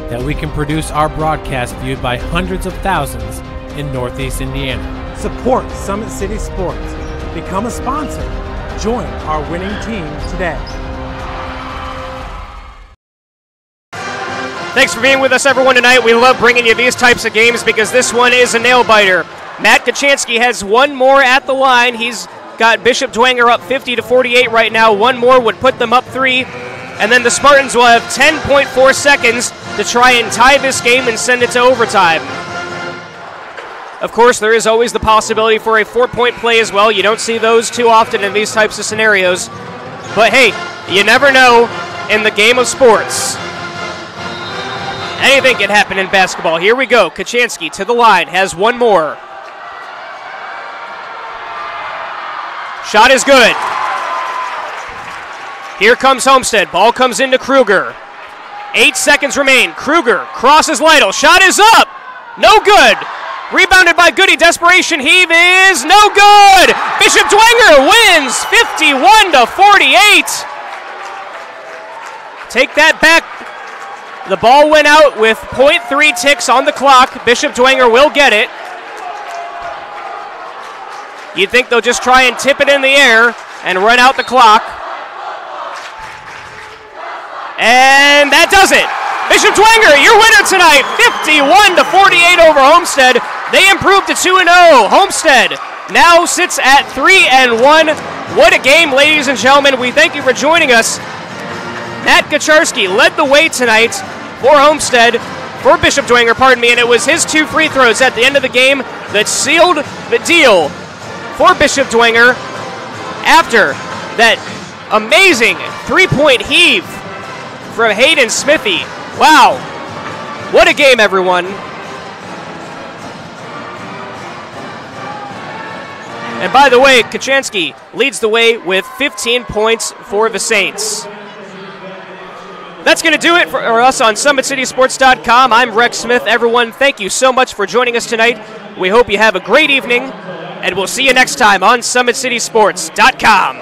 that we can produce our broadcast viewed by hundreds of thousands in Northeast Indiana. Support Summit City Sports. Become a sponsor. Join our winning team today. Thanks for being with us, everyone, tonight. We love bringing you these types of games because this one is a nail-biter. Matt Kachansky has one more at the line. He's got Bishop Dwenger up 50-48 right now. One more would put them up 3. And then the Spartans will have 10.4 seconds to try and tie this game and send it to overtime. Of course, there is always the possibility for a 4-point play as well. You don't see those too often in these types of scenarios. But hey, you never know in the game of sports. Anything can happen in basketball. Here we go. Kachansky to the line, has one more. Shot is good. Here comes Homestead. Ball comes into Kruger. 8 seconds remain. Kruger crosses Lytle. Shot is up. No good. Rebounded by Goody. Desperation heave is no good. Bishop Dwenger wins 51-48. Take that back. The ball went out with 0.3 ticks on the clock. Bishop Dwenger will get it. You'd think they'll just try and tip it in the air and run out the clock. And that does it. Bishop Dwenger, your winner tonight, 51-48 over Homestead. They improved to 2-0. Homestead now sits at 3-1. What a game, ladies and gentlemen. We thank you for joining us. Matt Kacharsky led the way tonight for Homestead, for Bishop Dwenger, pardon me, and it was his 2 free throws at the end of the game that sealed the deal for Bishop Dwenger after that amazing 3-point heave from Hayden Smithy. Wow, what a game, everyone. And by the way, Kachansky leads the way with 15 points for the Saints. That's going to do it for us on SummitCitySports.com. I'm Rex Smith. Everyone, thank you so much for joining us tonight. We hope you have a great evening, and we'll see you next time on SummitCitySports.com.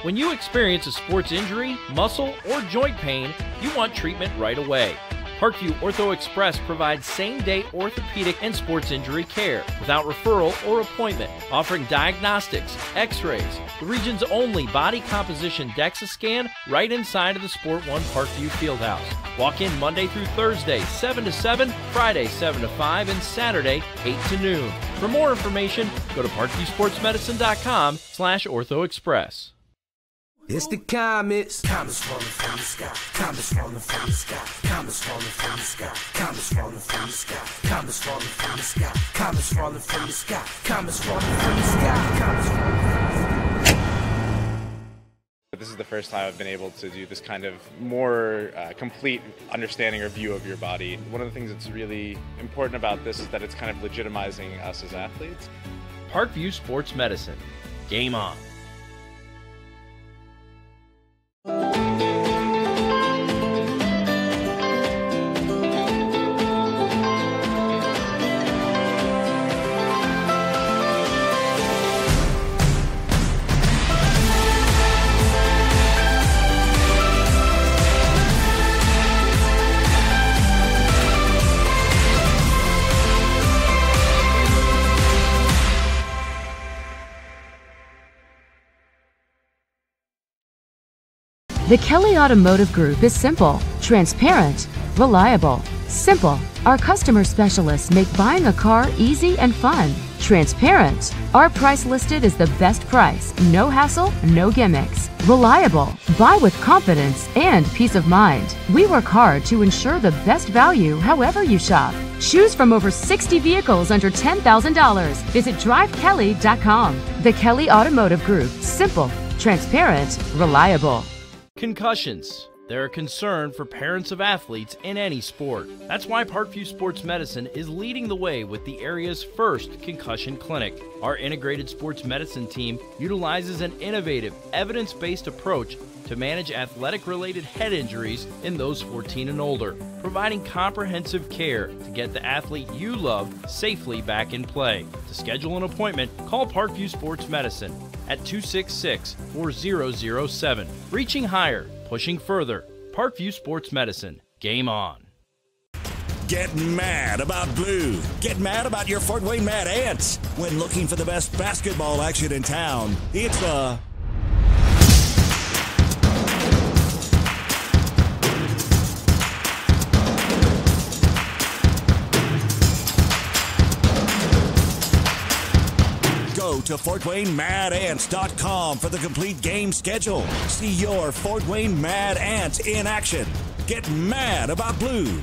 When you experience a sports injury, muscle, or joint pain, you want treatment right away. Parkview Ortho Express provides same-day orthopedic and sports injury care without referral or appointment, offering diagnostics, x-rays, the region's only body composition DEXA scan right inside of the Sport One Parkview Fieldhouse. Walk in Monday through Thursday, 7 to 7, Friday, 7 to 5, and Saturday, 8 to noon. For more information, go to parkviewsportsmedicine.com/orthoexpress. It's the comets. Comets falling from the sky. Comets falling from the sky. Comets falling from the sky. Comets falling from the sky. Comets falling from the sky. Comets falling from the sky. Comets falling from the sky. Comets falling from the sky. This is the first time I've been able to do this kind of more complete understanding or view of your body. One of the things that's really important about this is that it's kind of legitimizing us as athletes. Parkview Sports Medicine. Game on. The Kelly Automotive Group is simple, transparent, reliable. Simple. Our customer specialists make buying a car easy and fun. Transparent. Our price listed is the best price. No hassle, no gimmicks. Reliable. Buy with confidence and peace of mind. We work hard to ensure the best value however you shop. Choose from over 60 vehicles under $10,000. Visit drivekelly.com. The Kelly Automotive Group. Simple, transparent, reliable. Concussions. They're a concern for parents of athletes in any sport. That's why Parkview Sports Medicine is leading the way with the area's first Concussion Clinic. Our integrated sports medicine team utilizes an innovative, evidence-based approach to manage athletic-related head injuries in those 14 and older, providing comprehensive care to get the athlete you love safely back in play. To schedule an appointment, call Parkview Sports Medicine at 266-4007. Reaching higher, pushing further. Parkview Sports Medicine. Game on. Get mad about blue. Get mad about your Fort Wayne Mad Ants. When looking for the best basketball action in town, it's to FortWayneMadAnts.com for the complete game schedule. See your Fort Wayne Mad Ants in action. Get mad about blue.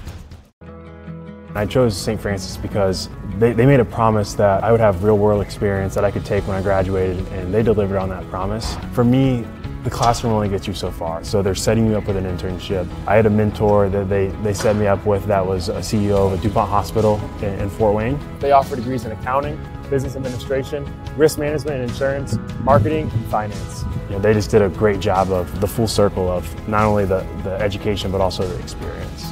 I chose St. Francis because they made a promise that I would have real-world experience that I could take when I graduated, and they delivered on that promise. For me, the classroom only gets you so far, so they're setting you up with an internship. I had a mentor that they set me up with that was a CEO of a DuPont hospital in Fort Wayne. They offer degrees in accounting, business administration, risk management and insurance, marketing, and finance. You know, they just did a great job of the full circle of not only the education but also the experience.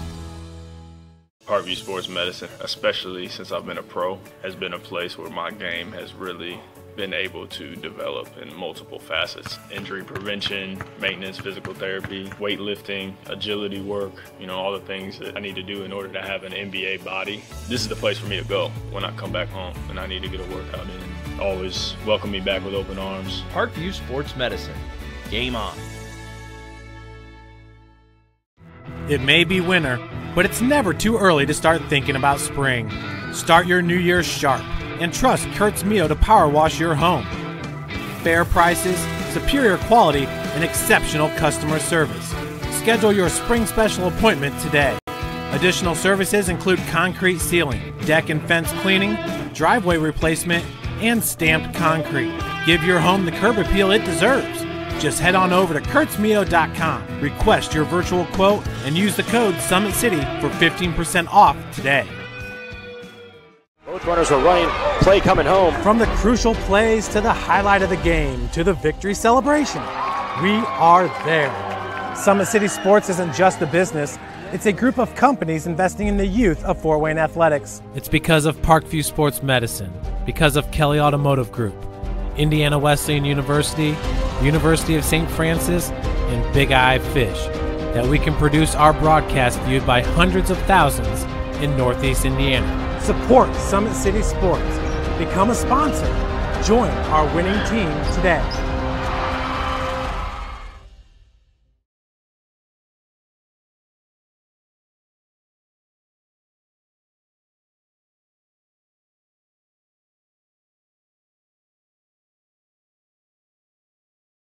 Parkview Sports Medicine, especially since I've been a pro, has been a place where my game has really been able to develop in multiple facets. Injury prevention, maintenance, physical therapy, weightlifting, agility work, all the things that I need to do in order to have an NBA body. This is the place for me to go when I come back home and I need to get a workout in. Always welcome me back with open arms. Parkview Sports Medicine. Game on. It may be winter, but it's never too early to start thinking about spring. Start your new year sharp and trust Kurt's Mio to power wash your home. Fair prices, superior quality, and exceptional customer service. Schedule your spring special appointment today. Additional services include concrete sealing, deck and fence cleaning, driveway replacement, and stamped concrete. Give your home the curb appeal it deserves. Just head on over to kurtzmio.com, request your virtual quote, and use the code SummitCity for 15% off today. Both runners are running, play coming home. From the crucial plays to the highlight of the game to the victory celebration, we are there. Summit City Sports isn't just a business, it's a group of companies investing in the youth of Fort Wayne athletics. It's because of Parkview Sports Medicine, because of Kelly Automotive Group, Indiana Wesleyan University, University of St. Francis, and Big Eye Fish, that we can produce our broadcast viewed by hundreds of thousands in Northeast Indiana. Support Summit City Sports. Become a sponsor. Join our winning team today.